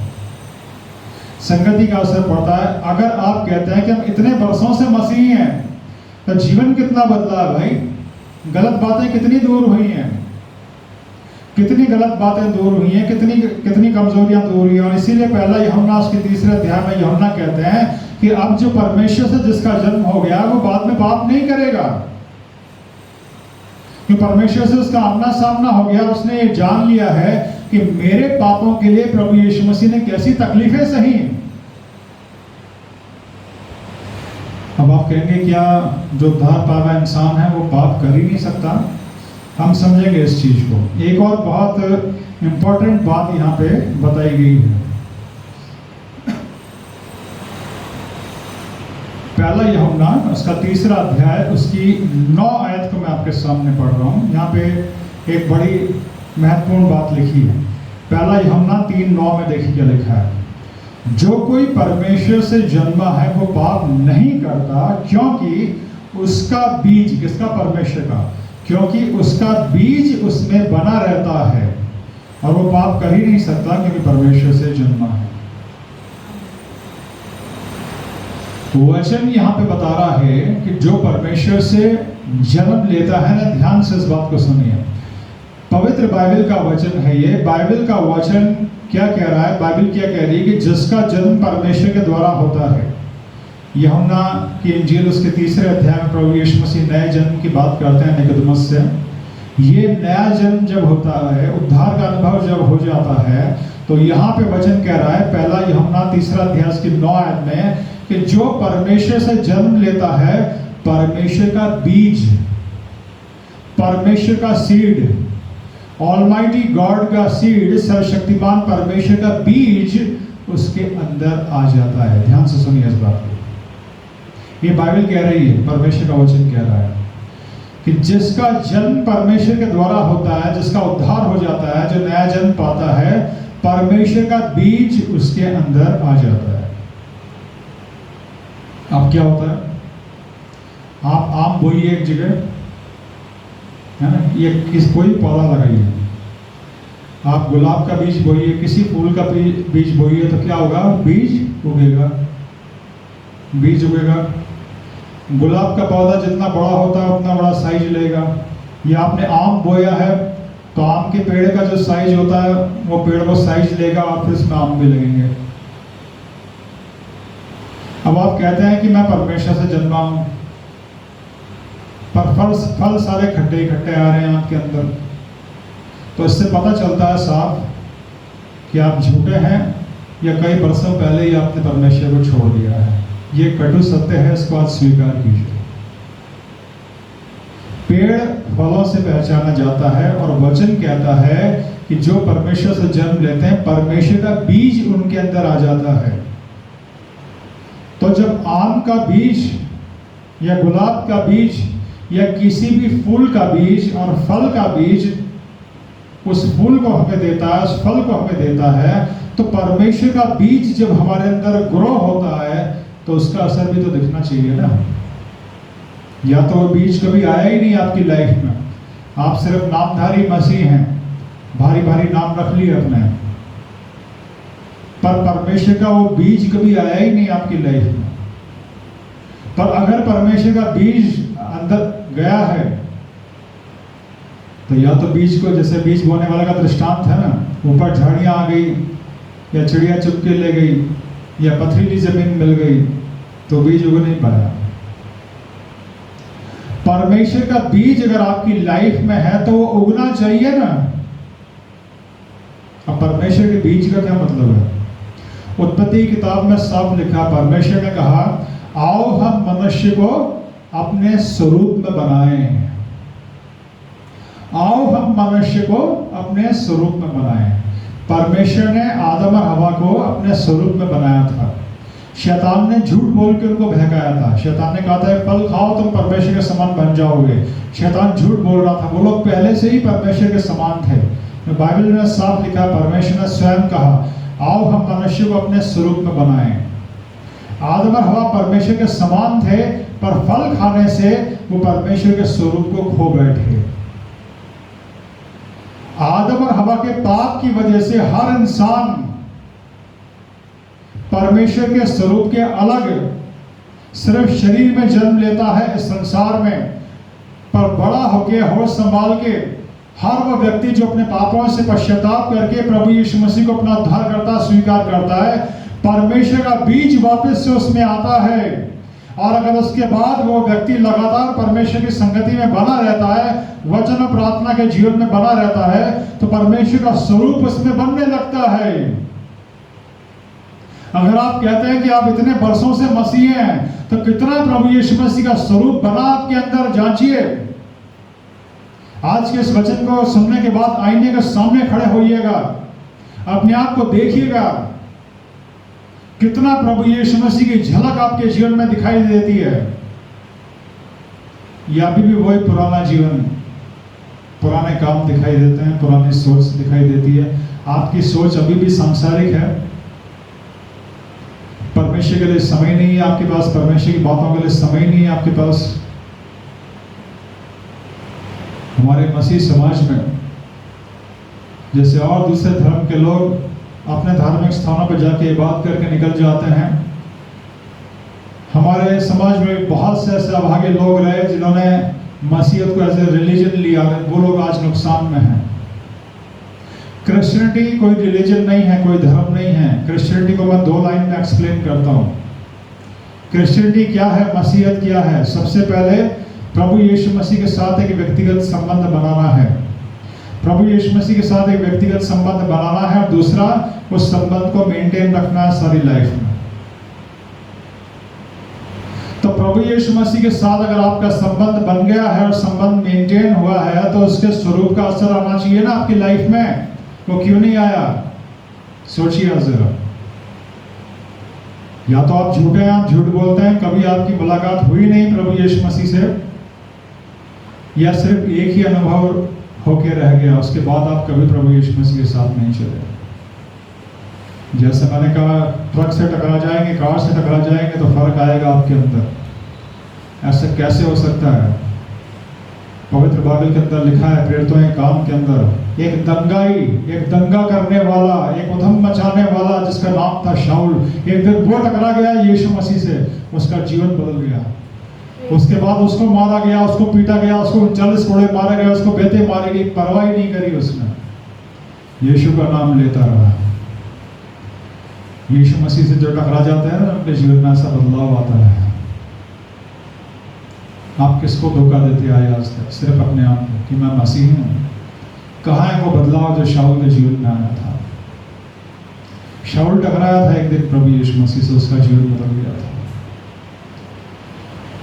संगति का असर पड़ता है। अगर आप कहते हैं कि हम इतने वर्षों से मसीही हैं, तो जीवन कितना बदला है भाई? गलत बातें कितनी दूर हुई हैं, कितनी गलत बातें दूर हुई हैं, कितनी कमजोरियां दूर हुई हैं। और इसीलिए पहला यूहन्ना उसके 3 अध्याय में यूहन्ना कहते हैं कि अब जो परमेश्वर से जिसका जन्म हो गया वो बाद में पाप नहीं करेगा, कि परमेश्वर से उसका आमना सामना हो गया। उसने ये जान लिया है कि मेरे पापों के लिए प्रभु यीशु मसीह ने कैसी तकलीफें सही। अब आप कहेंगे क्या जो उद्धार पावा इंसान है वो पाप कर ही नहीं सकता? हम समझेंगे इस चीज को। एक और बहुत इंपॉर्टेंट बात यहाँ पे बताई गई है। पहला यूहन्ना उसका 3 अध्याय उसकी 9 आयत को मैं आपके सामने पढ़ रहा हूँ। यहाँ पे एक बड़ी महत्वपूर्ण बात लिखी है। पहला यूहन्ना 3:9 में देखिए क्या लिखा है, जो कोई परमेश्वर से जन्मा है वो पाप नहीं करता, क्योंकि उसका बीज, किसका? परमेश्वर का, क्योंकि उसका बीज उसमें बना रहता है, और वो पाप कर ही नहीं सकता क्योंकि परमेश्वर से जन्मा है। वचन यहाँ पे बता रहा है कि जो परमेश्वर से जन्म लेता है ना, ध्यान से इस बात को सुनिए, पवित्र बाइबल का वचन है ये। बाइबल का वचन क्या कह रहा है? बाइबल क्या कह रही है कि जिसका जन्म परमेश्वर के द्वारा होता है। यूहन्ना की इंजील उसके 3 अध्याय में प्रभु यीशु मसीह नए जन्म की बात करते हैं निकोदेमुस से। ये नया जन्म जब होता है, उद्धार का अनुभव जब हो जाता है, तो यहाँ पे वचन कह रहा है पहला यूहन्ना 3 अध्याय की 9 आयत में कि जो परमेश्वर से जन्म लेता है, परमेश्वर का बीज, परमेश्वर का सीड, ऑलमाइटी गॉड का सीड, सर्वशक्तिमान परमेश्वर का बीज उसके अंदर आ जाता है। ध्यान से सुनिए इस बात को। ये बाइबल कह रही है, परमेश्वर का वचन कह रहा है कि जिसका जन्म परमेश्वर के द्वारा होता है, जिसका उद्धार हो जाता है, जो नया जन्म पाता है, परमेश्वर का बीज उसके अंदर आ जाता है। अब क्या होता है? आप आम बोइए एक जगह, है ना, ये कोई पौधा लगाइए, आप गुलाब का बीज बोइए, किसी फूल का बीज बोइए, तो क्या होगा? बीज उगेगा, बीज उगेगा। गुलाब का पौधा जितना बड़ा होता है उतना बड़ा साइज लेगा। या आपने आम बोया है तो आम के पेड़ का जो साइज होता है वो पेड़ वो साइज लेगा और फिर उसमें आम भी लगेंगे। अब आप कहते हैं कि मैं परमेश्वर से जन्मा हूं, पर फल सारे खट्टे खट्टे आ रहे हैं आपके अंदर, तो इससे पता चलता है साफ कि आप झूठे हैं या कई वर्षों पहले ही आपने परमेश्वर को छोड़ दिया है। ये कटु सत्य है, इसको आज स्वीकार कीजिए। पेड़ फलों से पहचाना जाता है और वचन कहता है कि जो परमेश्वर से जन्म लेते हैं परमेश्वर का बीज उनके अंदर आ जाता है। तो जब आम का बीज या गुलाब का बीज या किसी भी फूल का बीज और फल का बीज उस फूल को हमें देता है, उस फल को हमें देता है, तो परमेश्वर का बीज जब हमारे अंदर ग्रो होता है तो उसका असर भी तो दिखना चाहिए ना। या तो वो बीज कभी आया ही नहीं आपकी लाइफ में, आप सिर्फ नामधारी मसीह हैं, भारी भारी नाम रख लिए अपने, पर परमेश्वर का वो बीज कभी आया ही नहीं आपकी लाइफ में। पर अगर परमेश्वर का बीज अंदर गया है तो या तो बीज को, जैसे बीज बोने वाला का दृष्टांत है ना, ऊपर झाड़ियां आ गई या चिड़िया चुग के ले गई या पथरीली जमीन मिल गई तो बीज उग नहीं पाया। परमेश्वर का बीज अगर आपकी लाइफ में है तो वो उगना चाहिए ना। अब परमेश्वर के बीज का क्या मतलब है? उत्पत्ति किताब में साफ लिखा, परमेश्वर ने कहा आओ हम मनुष्य को अपने स्वरूप में बनाएं। आओ हम मनुष्य को अपने स्वरूप में बनाएं। परमेश्वर ने आदम और हवा को अपने स्वरूप में बनाया था। शैतान ने झूठ बोल के उनको बहकाया था। शैतान ने कहा था फल खाओ तुम परमेश्वर के समान बन जाओगे। शैतान झूठ बोल रहा था, वो लोग पहले से ही परमेश्वर के समान थे। बाइबल में साफ लिखा, परमेश्वर ने स्वयं कहा आओ हम मनुष्य को अपने स्वरूप में बनाएं। आदम और हवा परमेश्वर के समान थे, पर फल खाने से वो परमेश्वर के स्वरूप को खो बैठे। आदम और हवा के पाप की वजह से हर इंसान परमेश्वर के स्वरूप के अलग सिर्फ शरीर में जन्म लेता है इस संसार में, पर बड़ा होके होश संभाल के हर वो व्यक्ति जो अपने पापों से पश्चाताप करके प्रभु यीशु मसीह को अपना उद्धारकर्ता स्वीकार करता है, परमेश्वर का बीज वापस से उसमें आता है। और अगर उसके बाद वो व्यक्ति लगातार परमेश्वर की संगति में बना रहता है, वचन और प्रार्थना के जीवन में बना रहता है, तो परमेश्वर का स्वरूप उसमें बनने लगता है। अगर आप कहते हैं कि आप इतने वर्षों से मसीह हैं, तो कितना प्रभु यीशु मसीह का स्वरूप बना आपके अंदर, जांचिए। आज के इस वचन को सुनने के बाद आईने के सामने खड़े होइएगा, अपने आप को देखिएगा, कितना प्रभु यीशु मसीह की झलक आपके जीवन में दिखाई देती है। या अभी भी वही पुराना जीवन, पुराने काम दिखाई देते हैं, पुरानी सोच दिखाई देती है। आपकी सोच अभी भी सांसारिक है, परमेश्वर के लिए समय नहीं है आपके पास, परमेश्वर की बातों के लिए समय नहीं है आपके पास। हमारे मसीह समाज में जैसे और दूसरे धर्म के लोग अपने धार्मिक स्थानों पर जाके इबादत करके निकल जाते हैं, हमारे समाज में बहुत से ऐसे अभागे लोग रहे जिन्होंने मसीहत को एज ए रिलीजन लिया, वो लोग आज नुकसान में हैं। क्रिश्चियनिटी कोई रिलीजन नहीं है, कोई धर्म नहीं है। क्रिश्चियनिटी को मैं 2 लाइन में एक्सप्लेन करता हूँ। क्रिश्चियनिटी क्या है, मसीहत क्या है? सबसे पहले प्रभु यीशु मसीह के साथ एक व्यक्तिगत संबंध बनाना है। प्रभु यीशु मसीह के साथ एक व्यक्तिगत संबंध बनाना है, और दूसरा उस संबंध को मेंटेन रखना है सारी लाइफ में। तो प्रभु यीशु मसीह के साथ अगर आपका संबंध बन गया है और संबंध मेंटेन हुआ है, तो उसके स्वरूप का असर आना चाहिए ना आपकी लाइफ में। वो क्यों नहीं आया, सोचिए जरा। या तो आप झूठे हैं, आप झूठ बोलते हैं, कभी आपकी मुलाकात हुई नहीं प्रभु यीशु मसीह से, या सिर्फ एक ही अनुभव होके रह गया, उसके बाद आप कभी प्रभु यीशु मसीह के साथ नहीं चले। जैसे मैंने कहा, ट्रक से टकरा जाएंगे, कार से टकरा जाएंगे तो फर्क आएगा आपके अंदर। ऐसा कैसे हो सकता है? पवित्र बाइबल के अंदर लिखा है, प्रेरितों के काम के अंदर, एक दंगाई, एक दंगा करने वाला, एक उधम मचाने वाला जिसका नाम था शाऊल, एक दिन वो टकरा गया यीशु मसीह से, उसका जीवन बदल गया। उसके बाद उसको मारा गया, उसको पीटा गया, उसको 39 कोड़े मारे गए, उसको बेते मारे गई, परवाह नहीं करी उसने, यीशु का नाम लेता रहा। यीशु मसीह से जो टकरा जाता है ना, अपने जीवन में ऐसा बदलाव आता है। आप किसको धोखा देते आए आज तक? सिर्फ अपने आप को कि मैं मसीह हूं। कहाँ है वो बदलाव जो शाऊल के जीवन में आया था? शाऊल टकराया था एक दिन प्रभु यीशु मसीह से, उसका जीवन बदल गया था।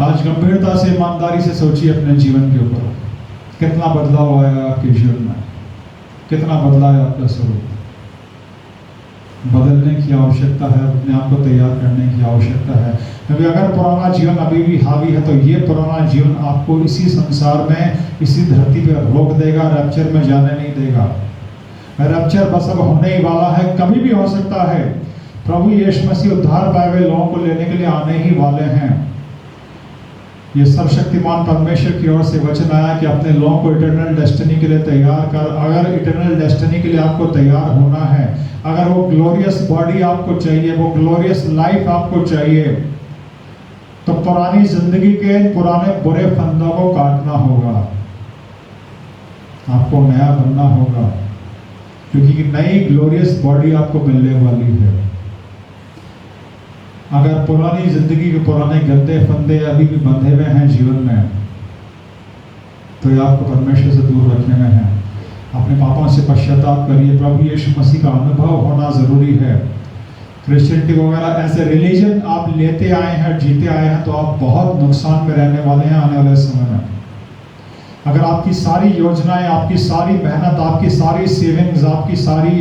आज गंभीरता से, ईमानदारी से सोचिए अपने जीवन के ऊपर, कितना बदलाव आया आपके जीवन में, कितना बदला है आपका स्वरूप। बदलने की आवश्यकता है, अपने आप को तैयार करने की आवश्यकता है, क्योंकि अगर पुराना जीवन अभी भी हावी है तो ये पुराना जीवन आपको इसी संसार में, इसी धरती पर रोक देगा, रैप्चर में जाने नहीं देगा। रैप्चर बस अब होने ही वाला है, कभी भी हो सकता है। प्रभु यीशु मसीह उद्धार पाए हुए लोगों को लेने के लिए आने ही वाले हैं। ये सर्वशक्तिमान परमेश्वर की ओर से वचन आया कि अपने लोगों को इटर्नल डेस्टिनी के लिए तैयार कर। अगर इटर्नल डेस्टिनी के लिए आपको तैयार होना है, अगर वो ग्लोरियस बॉडी आपको चाहिए, वो ग्लोरियस लाइफ आपको चाहिए, तो पुरानी जिंदगी के पुराने बुरे फंदों को काटना होगा, आपको नया बनना होगा, क्योंकि नई ग्लोरियस बॉडी आपको मिलने वाली है। अगर पुरानी जिंदगी के पुराने गंदे फंदे अभी भी बंधे हुए हैं जीवन में, तो ये आपको परमेश्वर से दूर रखने में है। अपने पापों से पश्चाताप करिए। प्रभु यीशु मसीह का अनुभव होना जरूरी है। क्रिश्चियनिटी वगैरह ऐसे रिलीजन आप लेते आए हैं, जीते आए हैं, तो आप बहुत नुकसान में रहने वाले हैं आने वाले समय में। अगर आपकी सारी योजनाएं, आपकी सारी मेहनत, आपकी सारी सेविंग्स, आपकी सारी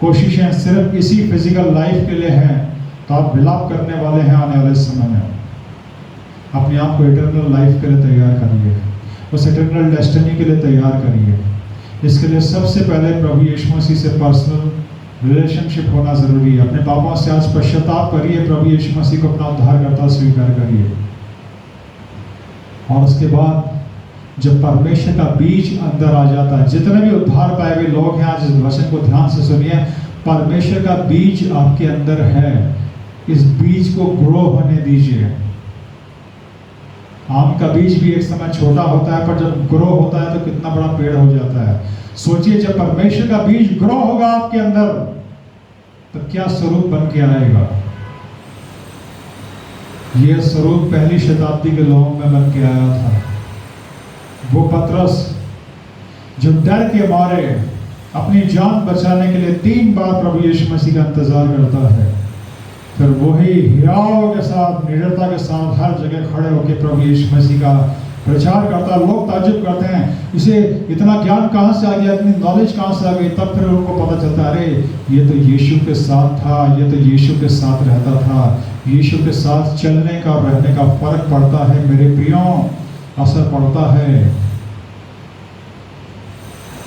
कोशिशें सिर्फ इसी फिजिकल लाइफ के लिए हैं, तो आप विलाप करने वाले हैं आने वाले समय में। अपने आप को इटर्नल लाइफ के लिए तैयार करिए, उस इटर्नल डेस्टिनी के लिए तैयार करिए। इसके लिए सबसे पहले प्रभु यीशु मसीह से पर्सनल रिलेशनशिप होना जरूरी है। अपने पापों से आज पश्चाताप करिए, प्रभु यीशु मसीह को अपना उद्धारकर्ता स्वीकार करिए, और उसके बाद जब परमेश्वर का बीज अंदर आ जाता है, जितने भी उद्धार पाए हुए लोग हैं आज इस वचन को ध्यान से सुनिए, परमेश्वर का बीज आपके अंदर है, इस बीज को ग्रो होने दीजिए। आम का बीज भी एक समय छोटा होता है, पर जब ग्रो होता है तो कितना बड़ा पेड़ हो जाता है। सोचिए, जब परमेश्वर का बीज ग्रो होगा आपके अंदर, तो क्या स्वरूप बन के आएगा। यह स्वरूप पहली शताब्दी के लोगों में बन के आया था। वो पतरस जो डर के मारे अपनी जान बचाने के लिए 3 बार प्रभु यीशु मसीह का इंतजार करता है, फिर वही हिराव के साथ, निडरता के साथ हर जगह खड़े होकर प्रभु यीशु मसीह का प्रचार करता। लोग ताज्जुब करते हैं, इसे इतना ज्ञान कहाँ से आ गया, इतनी नॉलेज कहाँ से आ गई। तब फिर उनको पता चलता, अरे ये तो यीशु के साथ था, ये तो यीशु के साथ रहता था। यीशु के साथ चलने का और रहने का फर्क पड़ता है मेरे प्रियों, असर पड़ता है।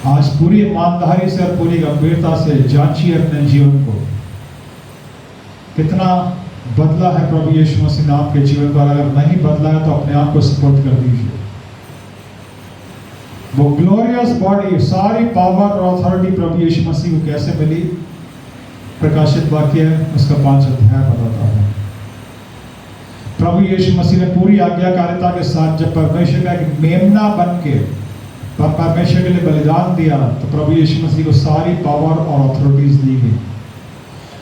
आज पूरी ईमानदारी से और पूरी गंभीरता से जांचिए अपने जीवन को, कितना बदला है प्रभु यीशु मसीह ने आपके जीवन पर। अगर नहीं बदला है तो अपने आप को सपोर्ट कर दीजिए। वो ग्लोरियस बॉडी, सारी पावर और अथॉरिटी प्रभु यीशु मसीह को कैसे मिली, प्रकाशित वाक्य है उसका 5 अध्याय बताता है। प्रभु यीशु मसीह ने पूरी आज्ञाकारिता के साथ जब परमेश्वर का एक मेमना बन के परमेश्वर के लिए बलिदान दिया, तो प्रभु यीशु मसीह को सारी पावर और अथॉरिटीज दी गई।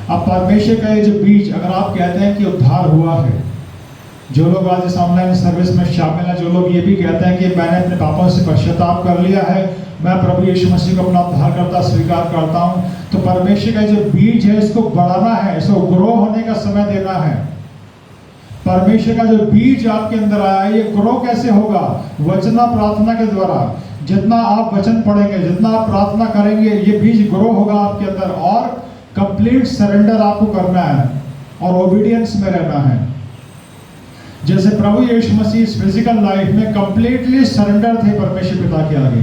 अब परमेश्वर का ये जो बीज, अगर आप कहते हैं कि उद्धार हुआ है, जो लोग आज इस ऑनलाइन सर्विस में शामिल हैं, जो लोग ये भी कहते हैं कि मैंने अपने पापों से पश्चाताप कर लिया है, मैं प्रभु यीशु मसीह को अपना उद्धारकर्ता स्वीकार करता हूँ, तो परमेश्वर का जो बीज है इसको बढ़ाना है, इसको ग्रो होने का समय देना है। परमेश्वर का जो बीज आपके अंदर आया, ये ग्रो कैसे होगा? वचना प्रार्थना के द्वारा। जितना आप वचन पढ़ेंगे, जितना आप प्रार्थना करेंगे, ये बीज ग्रो होगा आपके अंदर, और कंप्लीट सरेंडर आपको करना है और ओबीडियंस में रहना है। जैसे प्रभु यीशु मसीह इस फिजिकल लाइफ में कंप्लीटली सरेंडर थे परमेश्वर पिता के आगे।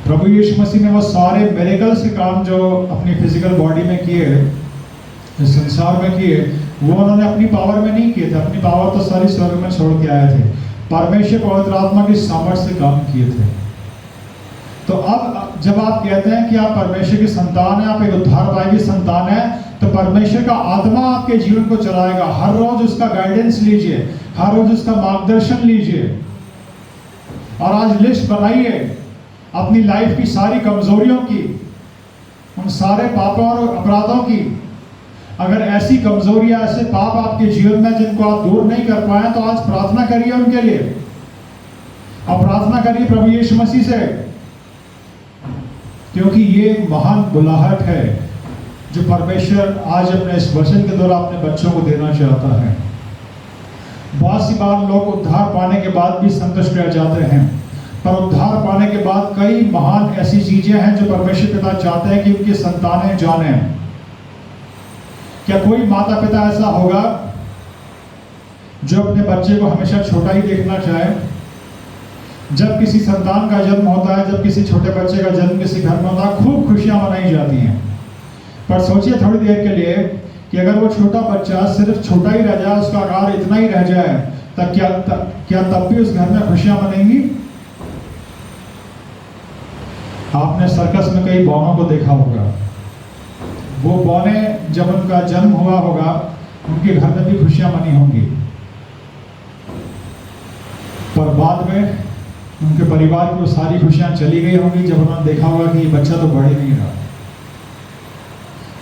प्रभु यीशु मसीह ने वो सारे मिरेकल्स के काम जो अपनी फिजिकल बॉडी में किए, इस संसार में किए, वो उन्होंने अपनी पावर में नहीं किए थे। अपनी पावर तो सारी स्वर्ग में छोड़ के आए थे, परमेश्वर पवित्र आत्मा की सामर्थ्य से काम किए थे। तो अब जब आप कहते हैं कि आप परमेश्वर की संतान हैं, आप एक उद्धार पाए की संतान हैं, तो परमेश्वर का आत्मा आपके जीवन को चलाएगा। हर रोज उसका गाइडेंस लीजिए, हर रोज उसका मार्गदर्शन लीजिए, और आज लिस्ट बनाइए अपनी लाइफ की सारी कमजोरियों की, उन सारे पापों और अपराधों की। अगर ऐसी कमजोरियां, ऐसे पाप आपके जीवन में जिनको आप दूर नहीं कर पाए, तो आज प्रार्थना करिए उनके लिए, और प्रार्थना करिए प्रभु यीशु मसीह से, क्योंकि ये एक महान बुलाहट है जो परमेश्वर आज अपने इस वचन के द्वारा अपने बच्चों को देना चाहता है। बहुत सी बार लोग उद्धार पाने के बाद भी संतुष्ट रह जाते हैं, पर उद्धार पाने के बाद कई महान ऐसी चीजें हैं जो परमेश्वर पिता चाहते हैं कि उनकी संतानें जाने। क्या कोई माता पिता ऐसा होगा जो अपने बच्चे को हमेशा छोटा ही देखना चाहे? जब किसी संतान का जन्म होता है, जब किसी छोटे बच्चे का जन्म किसी घर में होता है, खूब खुशियां मनाई जाती हैं। पर सोचिए थोड़ी देर के लिए कि अगर वो छोटा बच्चा सिर्फ छोटा ही रह जाए, उसका आकार इतना ही रह जाए, तब क्या तब भी उस घर में खुशियां मनेंगी? आपने सर्कस में कई बौनों को देखा होगा। वो बौने जब उनका जन्म हुआ होगा, उनके घर में भी खुशियां मनी होंगी, पर बाद में उनके परिवार की वो सारी खुशियां चली गई होंगी जब उन्होंने देखा होगा कि ये बच्चा तो बढ़ ही नहीं रहा।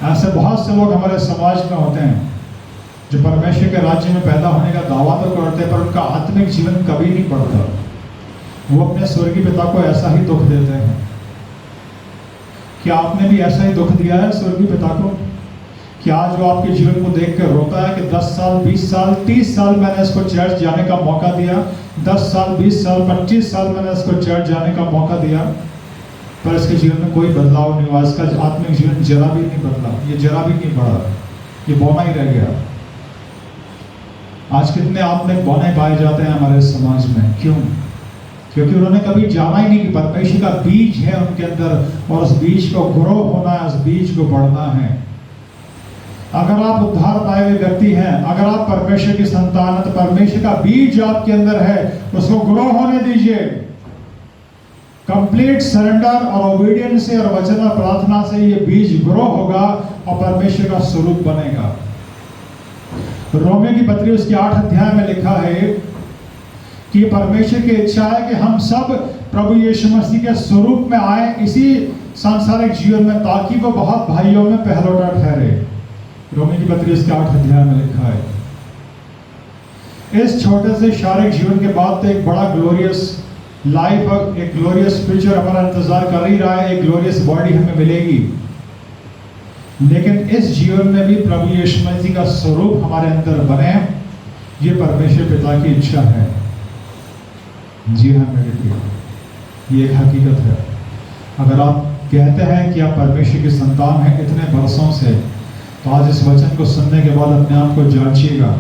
ऐसे बहुत से लोग हमारे समाज में होते हैं जो परमेश्वर के राज्य में पैदा होने का दावा तो करते हैं, पर उनका आत्मिक जीवन कभी नहीं बढ़ता। वो अपने स्वर्गीय पिता को ऐसा ही दुख देते हैं। क्या आपने भी ऐसा ही दुख दिया है स्वर्गीय पिता को? क्या आज वो आपके जीवन को देख कर रोता है कि 10 साल, 20 साल, 30 साल मैंने इसको चर्च जाने का मौका दिया, 10 साल, 20 साल, 25 साल मैंने इसको चर्च जाने का मौका दिया, पर इसके जीवन में कोई बदलाव नहीं हुआ, इसका आत्मिक जीवन जरा भी नहीं बदला, ये जरा भी नहीं बढ़ा, ये बौना ही रह गया। आज कितने आत्मिक बौने पाए जाते हैं हमारे समाज में। क्यों? क्योंकि उन्होंने कभी जाना ही नहीं कि परमेश्वर का बीज है उनके अंदर, और उस बीज को ग्रो होना है, उस बीज को बढ़ना है। अगर आप उद्धार पाए हुए व्यक्ति हैं, अगर आप परमेश्वर की संतान हैं, तो परमेश्वर का बीज आपके अंदर है, उसको ग्रो होने दीजिए। कंप्लीट सरेंडर और ओबीडियंस से और वचन और प्रार्थना से ये बीज ग्रो होगा और परमेश्वर का स्वरूप बनेगा। रोमियो की पत्री उसके 8 अध्याय में लिखा है कि परमेश्वर की इच्छा है कि हम सब प्रभु यीशु मसीह के स्वरूप में आए इसी सांसारिक जीवन में, ताकि वो बहुत भाइयों में पहलौठा ठहरे। रोमियो की पत्री उसके 8 अध्याय में लिखा है। इस छोटे से शारीरिक जीवन के बाद तो एक बड़ा ग्लोरियस लाइफ, एक ग्लोरियस फ्यूचर हमारा इंतजार कर ही रहा है, एक ग्लोरियस बॉडी हमें मिलेगी। लेकिन इस जीवन में भी प्रभु यीशु मसीह का स्वरूप हमारे अंदर बने, ये परमेश्वर पिता की इच्छा है। जी हाँ मेरे प्रिय, ये एक हकीकत है। अगर आप कहते हैं कि आप परमेश्वर के संतान हैं इतने बरसों से, तो आज इस वचन को सुनने के बाद अपने आप को जांचिएगा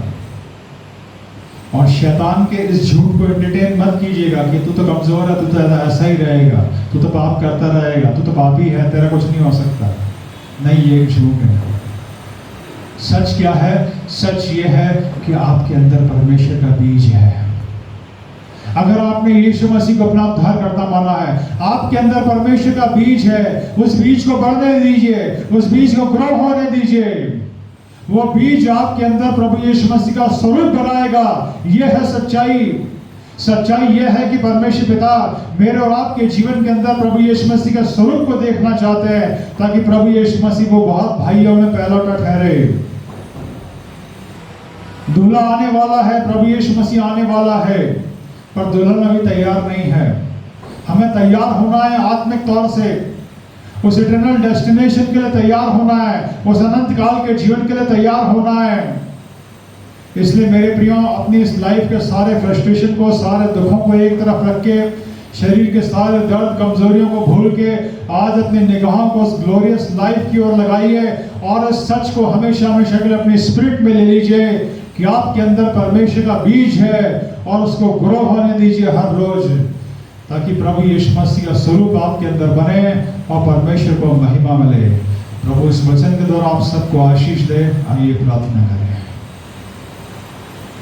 और शैतान के इस झूठ को एंटरटेन मत कीजिएगा कि तू तो कमजोर है, तू तो ऐसा ही रहेगा, तू तो पाप करता रहेगा, तू तो पापी है, तेरा कुछ नहीं हो सकता। नहीं, ये झूठ है। सच क्या है? सच ये है कि आपके अंदर परमेश्वर का बीज है। अगर आपने यीशु मसीह को अपना उद्धारकर्ता माना है, आपके अंदर परमेश्वर का बीज है, उस बीज को बढ़ने दीजिए, उस बीज को ग्रो होने दीजिए। वो बीज आपके अंदर प्रभु यीशु मसीह का स्वरूप बनाएगा। यह है सच्चाई। सच्चाई यह है कि परमेश्वर पिता मेरे और आपके जीवन के अंदर प्रभु यीशु मसीह के स्वरूप को देखना चाहते हैं, ताकि प्रभु यीशु मसीह को बहुत भाइयों में पहलौठा ठहरे। दूल्हा आने वाला है, प्रभु यीशु मसीह आने वाला है, पर दुल्हन अभी तैयार नहीं है। हमें तैयार होना है आत्मिक तौर से, उस इटर्नल डेस्टिनेशन के लिए तैयार होना है, उस अनंत काल के जीवन के लिए तैयार होना है। इसलिए मेरे प्रियो, अपनी इस लाइफ के सारे फ्रस्ट्रेशन को, सारे दुखों को एक तरफ रख के, शरीर के सारे दर्द कमजोरियों को भूल के आज अपनी निगाहों को उस ग्लोरियस लाइफ की ओर लगाइए और इस सच को हमेशा हमेशा के लिए अपने स्पिरिट में ले लीजिए कि आपके अंदर परमेश्वर का बीज है, और उसको ग्रो होने दीजिए हर रोज, ताकि प्रभु यीशु मसीह का स्वरूप आपके अंदर बने और परमेश्वर को महिमा मिले। प्रभु इस वचन के द्वारा आप सबको आशीष दे। आइए प्रार्थना करें।